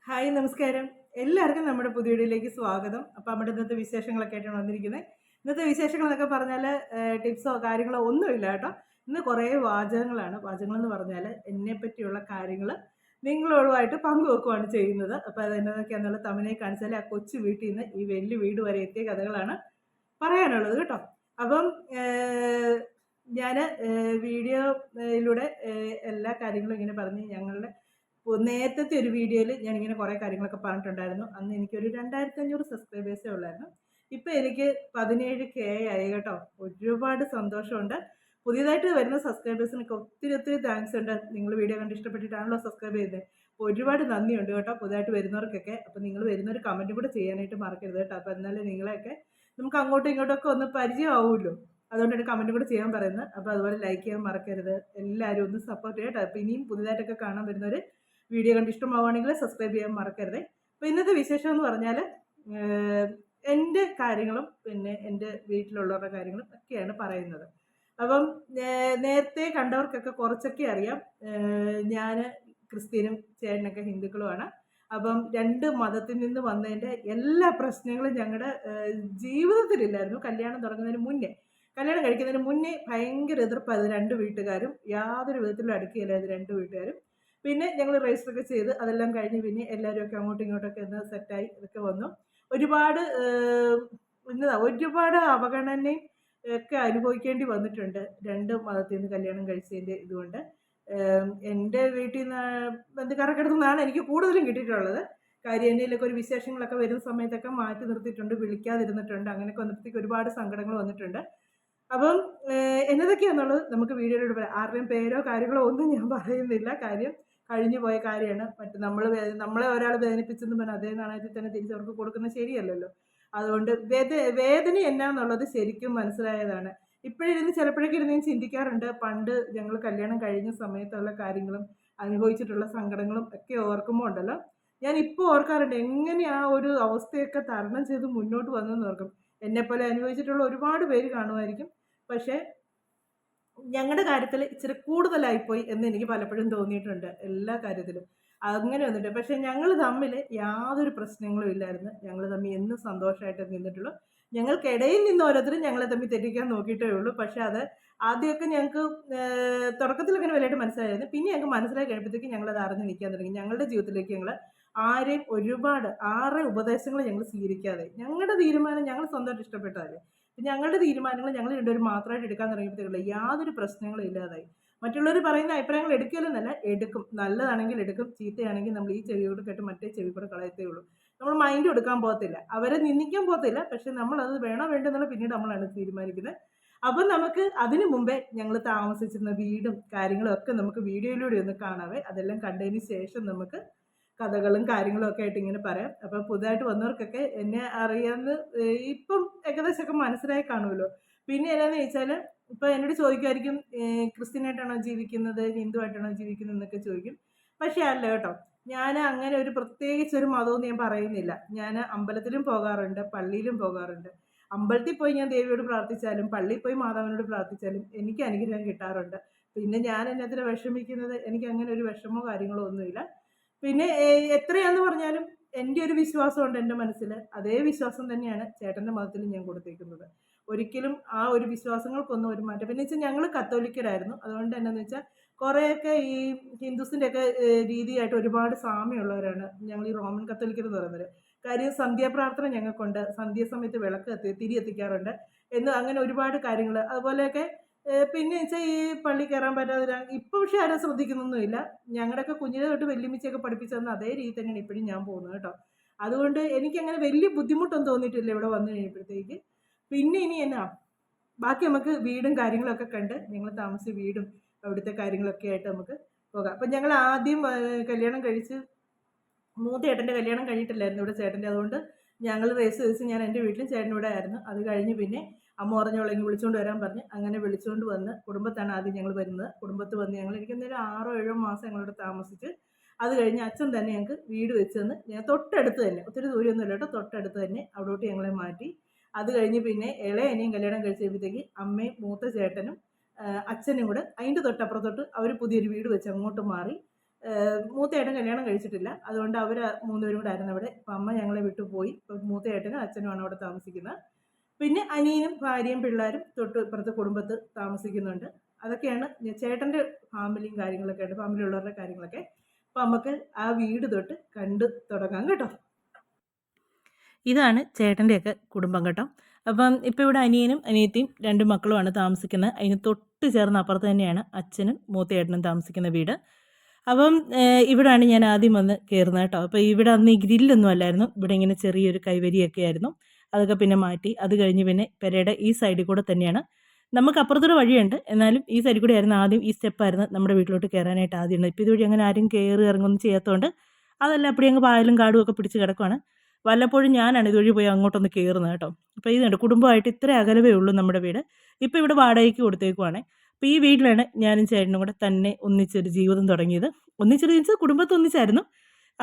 Hi നമസ്കാരം. എല്ലാവർക്കും നമ്മുടെ പുതിയ വീഡിയോയിലേക്ക് സ്വാഗതം. അപ്പോൾ നമ്മുടെ ഇന്നത്തെ വിശേഷങ്ങളൊക്കെ ആയിട്ടാണ് വന്നിരിക്കുന്നത്. ഇന്നത്തെ വിശേഷങ്ങൾ എന്നൊക്കെ പറഞ്ഞാൽ ടിപ്സോ കാര്യങ്ങളോ ഒന്നുമില്ല കേട്ടോ. ഇന്ന് കുറേ വാചകങ്ങളാണ്. വാചകങ്ങളെന്ന് പറഞ്ഞാൽ എന്നെ പറ്റിയുള്ള കാര്യങ്ങൾ നിങ്ങളോടുമായിട്ട് പങ്കുവെക്കുകയാണ് ചെയ്യുന്നത്. അപ്പോൾ അതെന്നതൊക്കെയാണെന്നുള്ള തമിഴിനെ കാണിച്ചാൽ ആ കൊച്ചു വീട്ടിൽ നിന്ന് ഈ വലിയ വീട് വരെ എത്തിയ കഥകളാണ് പറയാനുള്ളത് കേട്ടോ. അപ്പം ഞാൻ വീഡിയോയിലൂടെ എല്ലാ കാര്യങ്ങളും ഇങ്ങനെ പറഞ്ഞ് ഞങ്ങളുടെ നേരത്തെ ഒരു വീഡിയോയിൽ ഞാനിങ്ങനെ കുറേ കാര്യങ്ങളൊക്കെ പറഞ്ഞിട്ടുണ്ടായിരുന്നു. അന്ന് എനിക്കൊരു 2500 സബ്സ്ക്രൈബേഴ്സേ ഉള്ളായിരുന്നു. ഇപ്പം എനിക്ക് 17K ആയി കേട്ടോ. ഒരുപാട് സന്തോഷമുണ്ട്. പുതിയതായിട്ട് വരുന്ന സബ്സ്ക്രൈബേഴ്സിനൊക്കെ ഒത്തിരി താങ്ക്സ് ഉണ്ട്. നിങ്ങൾ വീഡിയോ കണ്ട് ഇഷ്ടപ്പെട്ടിട്ടാണല്ലോ സബ്സ്ക്രൈബ് ചെയ്തത്. അപ്പോൾ ഒരുപാട് നന്ദിയുണ്ട് കേട്ടോ പുതുതായിട്ട് വരുന്നവർക്കൊക്കെ. അപ്പോൾ നിങ്ങൾ വരുന്നൊരു കമൻറ്റ് കൂടെ ചെയ്യാനായിട്ട് മറക്കരുത് കേട്ടോ. അപ്പോൾ എന്നാലും നിങ്ങളെയൊക്കെ നമുക്ക് അങ്ങോട്ടും ഇങ്ങോട്ടൊക്കെ ഒന്ന് പരിചയമാവുമല്ലോ. അതുകൊണ്ടാണ് കമൻറ്റ് കൂടെ ചെയ്യാൻ പറയുന്നത്. അപ്പോൾ അതുപോലെ ലൈക്ക് ചെയ്യാൻ മറക്കരുത്. എല്ലാവരും ഒന്ന് സപ്പോർട്ട് ചെയ്യട്ടോ. അപ്പോൾ ഇനിയും പുതുതായിട്ടൊക്കെ കാണാൻ വരുന്നവർ വീഡിയോ കണ്ട് ഇഷ്ടമാവുകയാണെങ്കിൽ സബ്സ്ക്രൈബ് ചെയ്യാൻ മറക്കരുത്. അപ്പോൾ ഇന്നത്തെ വിശേഷം എന്ന് പറഞ്ഞാൽ എൻ്റെ കാര്യങ്ങളും പിന്നെ എൻ്റെ വീട്ടിലുള്ളവരുടെ കാര്യങ്ങളും ഒക്കെയാണ് പറയുന്നത്. അപ്പം നേരത്തെ കണ്ടവർക്കൊക്കെ കുറച്ചൊക്കെ അറിയാം. ഞാൻ ക്രിസ്ത്യനും ചേട്ടനൊക്കെ ഹിന്ദുക്കളുമാണ്. അപ്പം രണ്ട് മതത്തിൽ നിന്ന് വന്നതിൻ്റെ എല്ലാ പ്രശ്നങ്ങളും ഞങ്ങളുടെ ജീവിതത്തിലില്ലായിരുന്നു. കല്യാണം തുടങ്ങുന്നതിന് മുന്നേ, കല്യാണം കഴിക്കുന്നതിന് മുന്നേ ഭയങ്കര എതിർപ്പായിരുന്നു രണ്ട് വീട്ടുകാരും. യാതൊരു വിധത്തിലും അടുക്കുകയില്ലായിരുന്നു രണ്ട് വീട്ടുകാരും. പിന്നെ ഞങ്ങൾ രജിസ്റ്ററൊക്കെ ചെയ്ത് അതെല്ലാം കഴിഞ്ഞ് പിന്നെ എല്ലാവരും അങ്ങോട്ടും ഇങ്ങോട്ടൊക്കെ ഒന്ന് സെറ്റായി ഇതൊക്കെ വന്നു. ഒരുപാട് ഒരുപാട് അവഗണനയും ഒക്കെ അനുഭവിക്കേണ്ടി വന്നിട്ടുണ്ട് രണ്ട് മതത്തിൽ നിന്ന് കല്യാണം കഴിച്ചതിൻ്റെ ഇതുകൊണ്ട്. എൻ്റെ വീട്ടിൽ നിന്ന് ബന്ധുക്കാരൊക്കെ അടുത്തു നിന്നാണ് എനിക്ക് കൂടുതലും കിട്ടിയിട്ടുള്ളത്. കാര്യം എന്തെങ്കിലുമൊക്കെ ഒരു വിശേഷങ്ങളൊക്കെ വരുന്ന സമയത്തൊക്കെ മാറ്റി നിർത്തിയിട്ടുണ്ട്, വിളിക്കാതിരുന്നിട്ടുണ്ട്. അങ്ങനെയൊക്കെ വന്നപ്പോഴത്തേക്ക് ഒരുപാട് സങ്കടങ്ങൾ വന്നിട്ടുണ്ട്. അപ്പം എന്നതൊക്കെയാണെന്നുള്ളത് നമുക്ക് വീഡിയോയിലൂടെ പറയാം. ആരുടെയും പേരോ കാര്യങ്ങളോ ഒന്നും ഞാൻ പറയുന്നില്ല. കാര്യം കഴിഞ്ഞു പോയ കാര്യമാണ്. നമ്മളെ ഒരാൾ വേദനിപ്പിച്ചെന്ന് പറഞ്ഞാൽ അതേ നാണയത്തിൽ തന്നെ തിരിച്ചവർക്ക് കൊടുക്കുന്നത് ശരിയല്ലല്ലോ. അതുകൊണ്ട് വേദന എന്നാന്നുള്ളത് ശരിക്കും മനസ്സിലായതാണ്. ഇപ്പോഴിരുന്ന് ചിലപ്പോഴൊക്കെ ഇരുന്ന് ഞാൻ ചിന്തിക്കാറുണ്ട്. പണ്ട് ഞങ്ങൾ കല്യാണം കഴിഞ്ഞ സമയത്തുള്ള കാര്യങ്ങളും അനുഭവിച്ചിട്ടുള്ള സങ്കടങ്ങളും ഒക്കെ ഓർക്കുമ്പോൾ ഉണ്ടല്ലോ, ഞാൻ ഇപ്പോൾ ഓർക്കാറുണ്ട് എങ്ങനെ ആ ഒരു അവസ്ഥയൊക്കെ തരണം ചെയ്ത് മുന്നോട്ട് വന്നെന്ന് ഓർക്കും. എന്നെപ്പോലെ അനുഭവിച്ചിട്ടുള്ള ഒരുപാട് പേര് കാണുമായിരിക്കും. പക്ഷേ ഞങ്ങളുടെ കാര്യത്തിൽ ഇച്ചിരി കൂടുതലായിപ്പോയി എന്ന് എനിക്ക് പലപ്പോഴും തോന്നിയിട്ടുണ്ട്. എല്ലാ കാര്യത്തിലും അങ്ങനെ വന്നിട്ട്. പക്ഷേ ഞങ്ങൾ തമ്മിൽ യാതൊരു പ്രശ്നങ്ങളും ഇല്ലായിരുന്നു. ഞങ്ങൾ തമ്മിൽ എന്നും സന്തോഷമായിട്ട് നിന്നിട്ടുള്ളൂ. ഞങ്ങൾക്കിടയിൽ നിന്ന് ഓരോരുത്തരും ഞങ്ങളെ തമ്മിൽ തെറ്റിക്കാൻ നോക്കിയിട്ടേ ഉള്ളൂ. പക്ഷേ അത് ആദ്യമൊക്കെ ഞങ്ങൾക്ക് തുടക്കത്തിൽ അങ്ങനെ വലുതായിട്ട് മനസ്സിലായിരുന്നു. പിന്നെ ഞങ്ങൾക്ക് മനസ്സിലായി കഴിയുമ്പോഴത്തേക്കും ഞങ്ങളത് അറിഞ്ഞ് നിൽക്കാൻ തുടങ്ങി. ഞങ്ങളുടെ ജീവിതത്തിലേക്ക് ഞങ്ങൾ ആരെയും ആരുടെയും ഉപദേശങ്ങൾ ഞങ്ങൾ സ്വീകരിക്കാതെ ഞങ്ങളുടെ തീരുമാനം ഞങ്ങൾ സ്വന്തമായിട്ട് ഇഷ്ടപ്പെട്ടതല്ലേ. ഞങ്ങളുടെ തീരുമാനങ്ങൾ ഞങ്ങൾ രണ്ടുപേരും മാത്രമായിട്ട് എടുക്കാൻ തുടങ്ങിയപ്പോഴത്തേക്കുള്ള യാതൊരു പ്രശ്നങ്ങളും ഇല്ലാതായി. മറ്റുള്ളവർ പറയുന്ന അഭിപ്രായങ്ങൾ എടുക്കില്ലെന്നല്ല, എടുക്കും. നല്ലതാണെങ്കിൽ എടുക്കും, ചീത്തയാണെങ്കിൽ നമ്മൾ ഈ ചെവിയോട് കേട്ട് മറ്റേ ചെവി കൂടെ കളയത്തേ ഉള്ളൂ. നമ്മൾ മൈൻഡ് എടുക്കാൻ പോകത്തില്ല, അവരെ നിന്ദിക്കാൻ പോകത്തില്ല. പക്ഷെ നമ്മളത് വേണോ വേണ്ടെന്നുള്ള പിന്നീട് നമ്മളാണ് തീരുമാനിക്കുന്നത്. അപ്പം നമുക്ക് അതിനു മുമ്പേ ഞങ്ങൾ താമസിച്ചിരുന്ന വീടും കാര്യങ്ങളും ഒക്കെ നമുക്ക് വീഡിയോയിലൂടെ ഒന്ന് കാണാവേ. അതെല്ലാം കണ്ടതിന് ശേഷം നമുക്ക് കഥകളും കാര്യങ്ങളും ഒക്കെ ആയിട്ട് ഇങ്ങനെ പറയാം. അപ്പം പുതുതായിട്ട് വന്നവർക്കൊക്കെ എന്നെ അറിയാമെന്ന് ഇപ്പം ഏകദേശമൊക്കെ മനസ്സിലായി കാണുമല്ലോ. പിന്നെ എന്നാന്ന് ചോദിച്ചാൽ, ഇപ്പം എന്നോട് ചോദിക്കുമായിരിക്കും ക്രിസ്ത്യനായിട്ടാണോ ജീവിക്കുന്നത്, ഹിന്ദു ആയിട്ടാണോ ജീവിക്കുന്നത് എന്നൊക്കെ ചോദിക്കും. പക്ഷേ അല്ല കേട്ടോ, ഞാൻ അങ്ങനെ ഒരു പ്രത്യേകിച്ച് ഒരു മതവും ഞാൻ പറയുന്നില്ല. ഞാൻ അമ്പലത്തിലും പോകാറുണ്ട്, പള്ളിയിലും പോകാറുണ്ട്. അമ്പലത്തിൽ പോയി ഞാൻ ദേവിയോട് പ്രാർത്ഥിച്ചാലും പള്ളിയിൽ പോയി മാതാവിനോട് പ്രാർത്ഥിച്ചാലും എനിക്ക് അനുഗ്രഹം കിട്ടാറുണ്ട്. പിന്നെ ഞാൻ എന്നതിനെ വിഷമിക്കുന്നത്, എനിക്ക് അങ്ങനെ ഒരു വിഷമോ കാര്യങ്ങളോ ഒന്നുമില്ല. പിന്നെ എത്രയാന്ന് പറഞ്ഞാലും എൻ്റെ ഒരു വിശ്വാസമുണ്ട് എൻ്റെ മനസ്സിൽ. അതേ വിശ്വാസം തന്നെയാണ് ചേട്ടൻ്റെ മതത്തിലും ഞാൻ കൊടുത്തേക്കുന്നത്. ഒരിക്കലും ആ ഒരു വിശ്വാസങ്ങൾക്കൊന്നും ഒരു മാറ്റം. പിന്നെ വെച്ചാൽ ഞങ്ങൾ കത്തോലിക്കരായിരുന്നു. അതുകൊണ്ട് എന്നാന്ന് വെച്ചാൽ കുറേയൊക്കെ ഈ ഹിന്ദുസിൻ്റെ ഒക്കെ രീതിയായിട്ട് ഒരുപാട് സാമ്യമുള്ളവരാണ് ഞങ്ങൾ ഈ റോമൻ കത്തോലിക്കർ എന്ന് പറയുന്നത്. കാര്യം സന്ധ്യാപ്രാർത്ഥന ഞങ്ങൾക്കുണ്ട്, സന്ധ്യാസമയത്ത് വിളക്ക് തിരി എത്തിക്കാറുണ്ട് എന്ന് അങ്ങനെ ഒരുപാട് കാര്യങ്ങൾ. അതുപോലെയൊക്കെ പിന്നെ വെച്ചാൽ ഈ പള്ളി കയറാൻ പറ്റാതെ ഇപ്പം പക്ഷേ ആരും ശ്രദ്ധിക്കുന്നൊന്നുമില്ല. ഞങ്ങളുടെയൊക്കെ കുഞ്ഞിലെ തൊട്ട് വല്യമ്മച്ചിയൊക്കെ പഠിപ്പിച്ചു തന്ന അതേ രീതി തന്നെയാണ് ഇപ്പോഴും ഞാൻ പോകുന്നത് കേട്ടോ. അതുകൊണ്ട് എനിക്കങ്ങനെ വലിയ ബുദ്ധിമുട്ടൊന്നും തോന്നിയിട്ടില്ല ഇവിടെ വന്നു കഴിഞ്ഞപ്പോഴത്തേക്ക്. പിന്നെ ഇനി എന്നാ ബാക്കി നമുക്ക് വീടും കാര്യങ്ങളൊക്കെ കണ്ട് ഞങ്ങൾ താമസിച്ച വീടും അവിടുത്തെ കാര്യങ്ങളൊക്കെ ആയിട്ട് നമുക്ക് പോകാം. അപ്പം ഞങ്ങൾ ആദ്യം കല്യാണം കഴിച്ച് മൂത്ത ചേട്ടൻ്റെ കല്യാണം കഴിഞ്ഞിട്ടില്ലായിരുന്നു ഇവിടെ ചേട്ടൻ്റെ. അതുകൊണ്ട് ഞങ്ങൾ റേസ് ദിവസം ഞാൻ എൻ്റെ വീട്ടിലും ചേട്ടൻ്റെ ഇവിടെ ആയിരുന്നു. അത് കഴിഞ്ഞ് പിന്നെ അമ്മ പറഞ്ഞോളെങ്കിൽ വിളിച്ചുകൊണ്ട് വരാൻ പറഞ്ഞ് അങ്ങനെ വിളിച്ചുകൊണ്ട് വന്ന് കുടുംബത്താണ് ആദ്യം ഞങ്ങൾ വരുന്നത്. കുടുംബത്ത് വന്ന് ഞങ്ങൾ എനിക്കെന്തായാലും 6 or 7 മാസം ഞങ്ങളിവിടെ താമസിച്ച് അത് കഴിഞ്ഞ് അച്ഛൻ തന്നെ ഞങ്ങൾക്ക് വീട് വെച്ച് തന്ന്. ഞാൻ തൊട്ടടുത്ത് തന്നെ, ഒത്തിരി ദൂരമൊന്നുമില്ല കേട്ടോ, തൊട്ടടുത്ത് തന്നെ അവിടോട്ട് ഞങ്ങളെ മാറ്റി. അത് കഴിഞ്ഞ് പിന്നെ ഇളയ അനിയും കല്യാണം കഴിച്ചപ്പോഴത്തേക്ക് അമ്മയും മൂത്ത ചേട്ടനും അച്ഛനും കൂടെ അതിൻ്റെ തൊട്ടപ്പുറത്തോട്ട് അവർ പുതിയൊരു വീട് വെച്ച് അങ്ങോട്ട് മാറി. മൂത്തയേട്ടൻ കല്യാണം കഴിച്ചിട്ടില്ല. അതുകൊണ്ട് അവർ 3 പേരും കൂടെ ആയിരുന്നു അവിടെ. അപ്പം അമ്മ ഞങ്ങളെ വിട്ടു പോയി. ഇപ്പം മൂത്തയേട്ടനും അച്ഛനുമാണ് അവിടെ താമസിക്കുന്നത്. പിന്നെ അനിയനും ഭാര്യയും പിള്ളേരും തൊട്ട് ഇപ്പുറത്തെ കുടുംബത്ത് താമസിക്കുന്നുണ്ട്. അതൊക്കെയാണ് ചേട്ടൻ്റെ ഫാമിലിയും കാര്യങ്ങളൊക്കെ ഉണ്ട്, ഫാമിലിയുള്ളവരുടെ കാര്യങ്ങളൊക്കെ. അപ്പം നമുക്ക് ആ വീട് തൊട്ട് കണ്ടു തുടങ്ങാം കേട്ടോ. ഇതാണ് ചേട്ടൻ്റെയൊക്കെ കുടുംബം കേട്ടോ. അപ്പം ഇപ്പോൾ ഇവിടെ അനിയനും അനിയത്തിയും 2 മക്കളുമാണ് താമസിക്കുന്നത്. അതിന് തൊട്ട് ചേർന്ന് അപ്പുറത്ത് തന്നെയാണ് അച്ഛനും മൂത്തയേട്ടനും താമസിക്കുന്ന വീട്. അപ്പം ഇവിടെയാണ് ഞാൻ ആദ്യം വന്ന് കയറുന്നത് കേട്ടോ. അപ്പോൾ ഇവിടെ അന്ന് ഈ ഗ്രില്ലൊന്നും അല്ലായിരുന്നു. ഇവിടെ ഇങ്ങനെ ചെറിയൊരു കൈവരിയൊക്കെ ആയിരുന്നു. അതൊക്കെ പിന്നെ മാറ്റി. അത് കഴിഞ്ഞ് പിന്നെ പെരയുടെ ഈ സൈഡിൽ കൂടെ തന്നെയാണ്, നമുക്ക് അപ്പുറത്തൊരു വഴിയുണ്ട്, എന്നാലും ഈ സൈഡിൽ കൂടെ ആയിരുന്നു ആദ്യം, ഈ സ്റ്റെപ്പായിരുന്നു നമ്മുടെ വീട്ടിലോട്ട് കയറാനായിട്ട് ആദ്യം ഉണ്ട്. ഇപ്പോൾ ഇതുവഴി അങ്ങനെ ആരും കയറി ഇറങ്ങുമൊന്നും ചെയ്യാത്തതുകൊണ്ട് അതെല്ലാം അപ്പടി അങ്ങ് പായലും കാടും ഒക്കെ പിടിച്ച് കിടക്കുവാണ്. വല്ലപ്പോഴും ഞാനാണ് ഇതുവഴി പോയി അങ്ങോട്ടൊന്ന് കയറുന്നത് കേട്ടോ. അപ്പോൾ ഇതുണ്ട്, കുടുംബമായിട്ട് ഇത്ര അകലവേ ഉള്ളൂ നമ്മുടെ വീട്. ഇപ്പോൾ ഇവിടെ വാടകയ്ക്ക് കൊടുത്തേക്കുവാണ്. അപ്പോൾ ഈ വീട്ടിലാണ് ഞാനും ചേട്ടനും കൂടെ തന്നെ ഒന്നിച്ചൊരു ജീവിതം തുടങ്ങിയത്. ഒന്നിച്ചൊരു വെച്ചാൽ കുടുംബത്തിൽ ഒന്നിച്ചായിരുന്നു.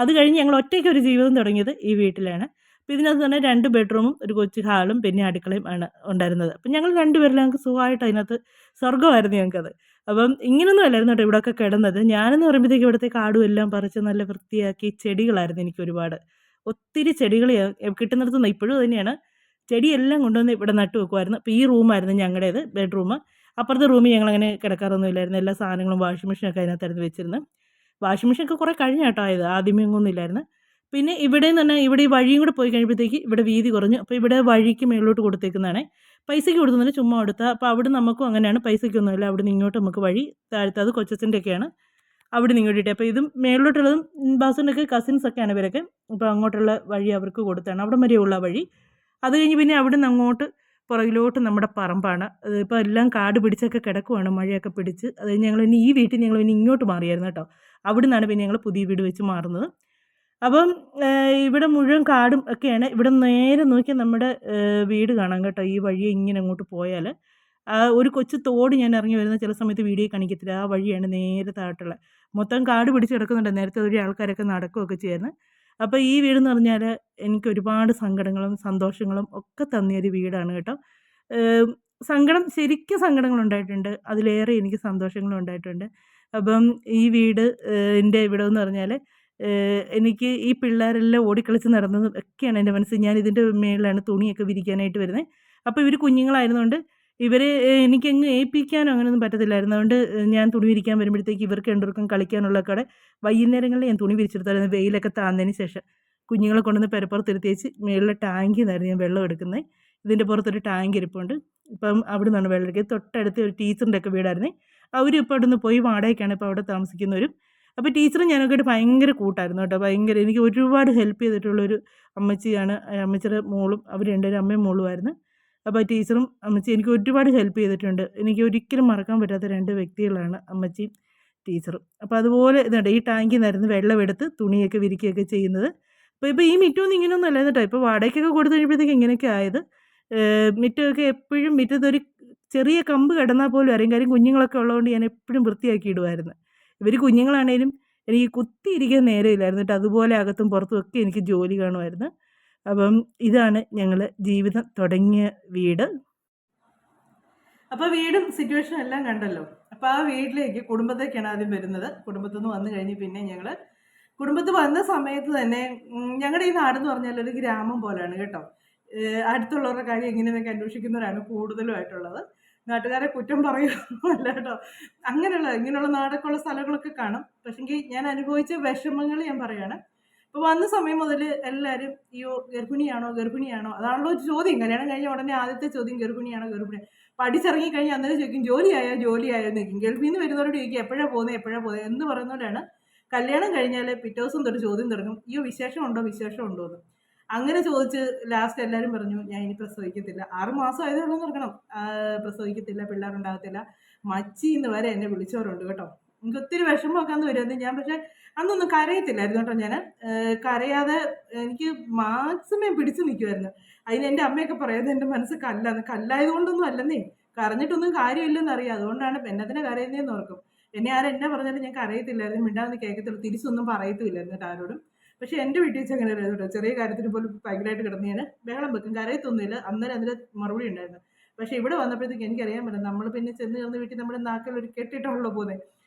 അത് കഴിഞ്ഞ് ഞങ്ങൾ ഒറ്റയ്ക്ക് ഒരു ജീവിതം തുടങ്ങിയത് ഈ വീട്ടിലാണ്. അപ്പോൾ ഇതിനകത്ത് തന്നെ 2 ബെഡ്റൂമും ഒരു കൊച്ചു ഹാളും പിന്നെ അടുക്കളയും ആണ് ഉണ്ടായിരുന്നത്. അപ്പം ഞങ്ങൾ 2 പേരിലും ഞങ്ങൾക്ക് സുഖമായിട്ട് അതിനകത്ത് സ്വർഗ്ഗമായിരുന്നു ഞങ്ങൾക്കത്. അപ്പം ഇങ്ങനൊന്നും അല്ലായിരുന്നു കേട്ടോ ഇവിടെയൊക്കെ കിടന്നത്. ഞാനെന്ന് പറയുമ്പോഴത്തേക്കും ഇവിടുത്തെ കാടും എല്ലാം പറിച്ച് നല്ല വൃത്തിയാക്കി ചെടികളായിരുന്നു എനിക്ക് ഒരുപാട്. ഒത്തിരി ചെടികൾ കിട്ടുന്നിടത്ത് നിന്ന് ഇപ്പോഴും തന്നെയാണ് ചെടിയെല്ലാം കൊണ്ടുവന്ന് ഇവിടെ നട്ടു വെക്കുമായിരുന്നു. അപ്പോൾ ഈ റൂമായിരുന്നു ഞങ്ങളുടേത്, ബെഡ്റൂം. അപ്പുറത്തെ റൂമിൽ ഞങ്ങളങ്ങനെ കിടക്കാറൊന്നും ഇല്ലായിരുന്നു. എല്ലാ സാധനങ്ങളും വാഷിംഗ് മെഷീനൊക്കെ അതിനകത്തായിരുന്നു വെച്ചിരുന്നത്. വാഷിംഗ് മെഷീനൊക്കെ കുറേ കഴിഞ്ഞ കേട്ടോ ആയത്, ആദ്യമേ ഒന്നും ഇല്ലായിരുന്നു. പിന്നെ ഇവിടെ എന്ന് പറഞ്ഞാൽ ഇവിടെ ഈ വഴിയും കൂടെ പോയി കഴിയുമ്പോഴത്തേക്ക് ഇവിടെ വീതി കുറഞ്ഞു. അപ്പോൾ ഇവിടെ വഴിക്ക് മേളിലോട്ട് കൊടുത്തേക്കുന്നതാണ്. പൈസയ്ക്ക് കൊടുക്കുന്നില്ല, ചുമ്മാ കൊടുത്താൽ. അപ്പോൾ അവിടെ നമുക്കും അങ്ങനെയാണ്, പൈസയ്ക്കൊന്നുമില്ല. അവിടെ നിന്ന് ഇങ്ങോട്ട് നമുക്ക് വഴി താഴ്ത്തത് കൊച്ചച്ഛൻ്റെയൊക്കെയാണ്, അവിടെ നിന്ന് ഇങ്ങോട്ടിട്ട്. അപ്പോൾ ഇതും മേളിലോട്ടുള്ളതും ബാസുവിൻ്റെയൊക്കെ കസിൻസൊക്കെയാണ് ഇവരൊക്കെ. അപ്പോൾ അങ്ങോട്ടുള്ള വഴി അവർക്ക് കൊടുത്താണ്, അവിടെ വരെയുള്ള വഴി. അത് കഴിഞ്ഞ് പിന്നെ അവിടെ നിന്ന് അങ്ങോട്ട് പുറകിലോട്ട് നമ്മുടെ പറമ്പാണ്. ഇപ്പോൾ എല്ലാം കാട് പിടിച്ചൊക്കെ കിടക്കുവാണ്, മഴയൊക്കെ പിടിച്ച്. അത് കഴിഞ്ഞ് ഞങ്ങൾ ഇനി ഈ വീട്ടിൽ ഞങ്ങൾ ഇനി ഇങ്ങോട്ട് മാറിയായിരുന്നു കേട്ടോ. അവിടെ നിന്നാണ് പിന്നെ ഞങ്ങൾ പുതിയ വീട് വെച്ച് മാറുന്നത്. അപ്പം ഇവിടെ മുഴുവൻ കാടും ഒക്കെയാണ്. ഇവിടെ നേരെ നോക്കിയാൽ നമ്മുടെ വീട് കാണാം കേട്ടോ. ഈ വഴി ഇങ്ങനെ അങ്ങോട്ട് പോയാൽ ഒരു കൊച്ചു തോട് ഞാൻ ഇറങ്ങി വരുന്ന ചില സമയത്ത് വീഡിയോ കാണിക്കത്തില്ല, ആ വഴിയാണ് നേരെ താഴോട്ടുള്ളത്. മൊത്തം കാട് പിടിച്ച് കിടക്കുന്നുണ്ട്. നേരത്തെ ഒരു ആൾക്കാരൊക്കെ നടക്കുകയൊക്കെ ചെയ്യുന്നത്. അപ്പോൾ ഈ വീടെന്ന് പറഞ്ഞാൽ എനിക്ക് ഒരുപാട് സങ്കടങ്ങളും സന്തോഷങ്ങളും ഒക്കെ തന്നിയൊരു വീടാണ് കേട്ടോ. സങ്കടം, ശരിക്കും സങ്കടങ്ങളുണ്ടായിട്ടുണ്ട്. അതിലേറെ എനിക്ക് സന്തോഷങ്ങളും ഉണ്ടായിട്ടുണ്ട്. അപ്പം ഈ വീട് എൻ്റെ ഇവിടെ എന്ന് പറഞ്ഞാൽ എനിക്ക് ഈ പിള്ളേരെല്ലാം ഓടിക്കളിച്ച് നടന്നതും ഒക്കെയാണ് എൻ്റെ മനസ്സിൽ. ഞാൻ ഇതിൻ്റെ മേളിലാണ് തുണിയൊക്കെ വിരിക്കാനായിട്ട് വരുന്നത്. അപ്പോൾ ഇവർ കുഞ്ഞുങ്ങളായിരുന്നുകൊണ്ട് ഇവരെ എനിക്കങ്ങ് ഏൽപ്പിക്കാനോ അങ്ങനെയൊന്നും പറ്റത്തില്ലായിരുന്നു. അതുകൊണ്ട് ഞാൻ തുണി വിരിക്കാൻ വരുമ്പോഴത്തേക്ക് ഇവർക്ക് രണ്ടുപേർക്കും കളിക്കാനുള്ളതൊക്കെ അവിടെ വൈകുന്നേരങ്ങളിൽ ഞാൻ തുണി വിരിച്ചെടുത്തായിരുന്നു. വെയിലൊക്കെ താഴ്ന്നതിന് ശേഷം കുഞ്ഞുങ്ങളെ കൊണ്ടുവന്ന് പെരപ്പുറത്ത് ഇരുത്തി വെച്ച് മേളിലെ ടാങ്കിൽ നിന്നായിരുന്നു ഞാൻ വെള്ളം എടുക്കുന്നത്. ഇതിൻ്റെ പുറത്തൊരു ടാങ്ക് ഇരിപ്പുണ്ട്. ഇപ്പം അവിടെ നിന്നാണ് വെള്ളം എടുക്കുന്നത്. തൊട്ടടുത്ത് ഒരു ടീച്ചറിൻ്റെ ഒക്കെ വീടായിരുന്നു. അവരും ഇപ്പോൾ അവിടെ നിന്ന് പോയി വാടകയ്ക്കാണ് ഇപ്പോൾ അവിടെ താമസിക്കുന്നവരും. അപ്പോൾ ടീച്ചറും ഞാനൊക്കെ ഭയങ്കര കൂട്ടായിരുന്നു കേട്ടോ. ഭയങ്കര എനിക്ക് ഒരുപാട് ഹെൽപ്പ് ചെയ്തിട്ടുള്ളൊരു അമ്മച്ചിയാണ്. അമ്മച്ചിയുടെ മോളും അവർ രണ്ടുപേരും അമ്മയും മോളുമായിരുന്നു. അപ്പോൾ ടീച്ചറും അമ്മച്ചി എനിക്ക് ഒരുപാട് ഹെൽപ്പ് ചെയ്തിട്ടുണ്ട്. എനിക്ക് ഒരിക്കലും മറക്കാൻ പറ്റാത്ത 2 വ്യക്തികളാണ് അമ്മച്ചിയും ടീച്ചറും. അപ്പോൾ അതുപോലെ ഇതുണ്ട്, ഈ ടാങ്കിൽ നിന്നായിരുന്നു വെള്ളമെടുത്ത് തുണിയൊക്കെ വിരിക്കുകയൊക്കെ ചെയ്യുന്നത്. ഇപ്പോൾ ഈ മിറ്റമൊന്നും ഇങ്ങനെയൊന്നും അല്ല കേട്ടോ. ഇപ്പോൾ വാടകയ്ക്കൊക്കെ കൊടുത്തു കഴിയുമ്പോഴത്തേക്ക് ഇങ്ങനെയൊക്കെ ആയത്. മിറ്റമൊക്കെ എപ്പോഴും മുറ്റത്തൊരു ചെറിയ കമ്പ് കിടന്നാൽ പോലും അറിയും. കാര്യം കുഞ്ഞുങ്ങളൊക്കെ ഉള്ളതുകൊണ്ട് ഞാൻ എപ്പോഴും വൃത്തിയാക്കി ഇടുമായിരുന്നു. ഇവർ കുഞ്ഞുങ്ങളാണേലും എനിക്ക് കുത്തിയിരിക്കാൻ നേരമില്ലായിരുന്നു കേട്ടോ. അതുപോലെ അകത്തും പുറത്തും ഒക്കെ എനിക്ക് ജോലി കാണുമായിരുന്നു. അപ്പം ഇതാണ് ഞങ്ങൾ ജീവിതം തുടങ്ങിയ വീട്. അപ്പോൾ വീടും സിറ്റുവേഷനും എല്ലാം കണ്ടല്ലോ. അപ്പോൾ ആ വീട്ടിലേക്ക് കുടുംബത്തേക്കാണ് ആദ്യം വരുന്നത്. കുടുംബത്തിൽ നിന്ന് വന്നു കഴിഞ്ഞ് പിന്നെ ഞങ്ങൾ കുടുംബത്തിൽ വന്ന സമയത്ത് തന്നെ ഞങ്ങളുടെ ഈ നാടെന്ന് പറഞ്ഞാൽ ഒരു ഗ്രാമം പോലെയാണ് കേട്ടോ. അടുത്തുള്ളവരുടെ കാര്യം എങ്ങനെയെന്നൊക്കെ അന്വേഷിക്കുന്നവരാണ് കൂടുതലുമായിട്ടുള്ളത്. നാട്ടുകാരെ കുറ്റം പറയുകയൊന്നുമല്ല കേട്ടോ. ഇങ്ങനെയുള്ള നാടൊക്കെയുള്ള സ്ഥലങ്ങളൊക്കെ കാണും. പക്ഷെങ്കിൽ ഞാൻ അനുഭവിച്ച വിഷമങ്ങൾ ഞാൻ പറയുകയാണ്. ഇപ്പോൾ വന്ന സമയം മുതൽ എല്ലാവരും അയ്യോ ഗർഭിണിയാണോ അതാണല്ലോ ചോദ്യം. കല്യാണം കഴിഞ്ഞ ഉടനെ ആദ്യത്തെ ചോദ്യം ഗർഭിണിയാണോ. പഠിച്ചിറങ്ങി കഴിഞ്ഞാൽ അന്നേരം ചോദിക്കും ജോലിയായോ എന്ന് ചോദിക്കും. ഗൾഫിൽ നിന്ന് വരുന്നവരോട് ചോദിക്കും എപ്പോഴാണ് പോകുന്നത് എന്ന് പറയുന്നവരാണ്. കല്യാണം കഴിഞ്ഞാൽ പിറ്റേ ദിവസം തൊട്ട് ചോദ്യം തുടങ്ങും, അയ്യോ വിശേഷം ഉണ്ടോ എന്ന്. അങ്ങനെ ചോദിച്ച് ലാസ്റ്റ് എല്ലാവരും പറഞ്ഞു ഞാൻ ഇനി പ്രസവിക്കത്തില്ല. 6 മാസം ആയതേ ഉള്ളൂ എന്ന് പറയണം. പ്രസവിക്കത്തില്ല, പിള്ളേരുണ്ടാകത്തില്ല. മച്ചിന്ന് വരെ എന്നെ വിളിച്ചവരുണ്ട് കേട്ടോ. എനിക്ക് ഒത്തിരി വിഷമമൊക്കെ അന്ന് വരുന്നത്. ഞാൻ പക്ഷേ അന്നൊന്നും കരയത്തില്ലായിരുന്നു കേട്ടോ. ഞാൻ കരയാതെ എനിക്ക് മാക്സിമം പിടിച്ചു നിൽക്കുമായിരുന്നു. അതിന് എൻ്റെ അമ്മയൊക്കെ പറയുന്നത് എൻ്റെ മനസ്സ് കല്ലായതുകൊണ്ടൊന്നും അല്ലെന്നേ, കരഞ്ഞിട്ടൊന്നും കാര്യമില്ലെന്നറിയാം. അതുകൊണ്ടാണ് എന്നതിനെ കരയുന്നതെന്ന് ഓർക്കും. എന്നെ ആരെന്നെ പറഞ്ഞാലും ഞാൻ കരയത്തില്ലായിരുന്നു, മിണ്ടാന്ന് കേൾക്കത്തില്ല, തിരിച്ചൊന്നും പറയത്തുമില്ലായിരുന്നു കേട്ടോ ആരോടും. പക്ഷെ എൻ്റെ വീട്ടിൽ വെച്ച് അങ്ങനെ ആയിരുന്നു കേട്ടോ. ചെറിയ കാര്യത്തിന് പോലും ഭയങ്കരമായിട്ട് കിടന്ന് ഞാൻ ബഹളം വെക്കും, കരയത്തൊന്നുമില്ല. അന്നേരം അതിന് മറുപടി ഉണ്ടായിരുന്നു. പക്ഷെ ഇവിടെ വന്നപ്പോഴത്തേക്ക് എനിക്കറിയാൻ പറ്റും, നമ്മൾ പിന്നെ ചെന്ന് വീട്ടിൽ നമ്മുടെ നാക്കിൽ ഒരു കെട്ടിട്ടുള്ളൂ പോകുന്നത്.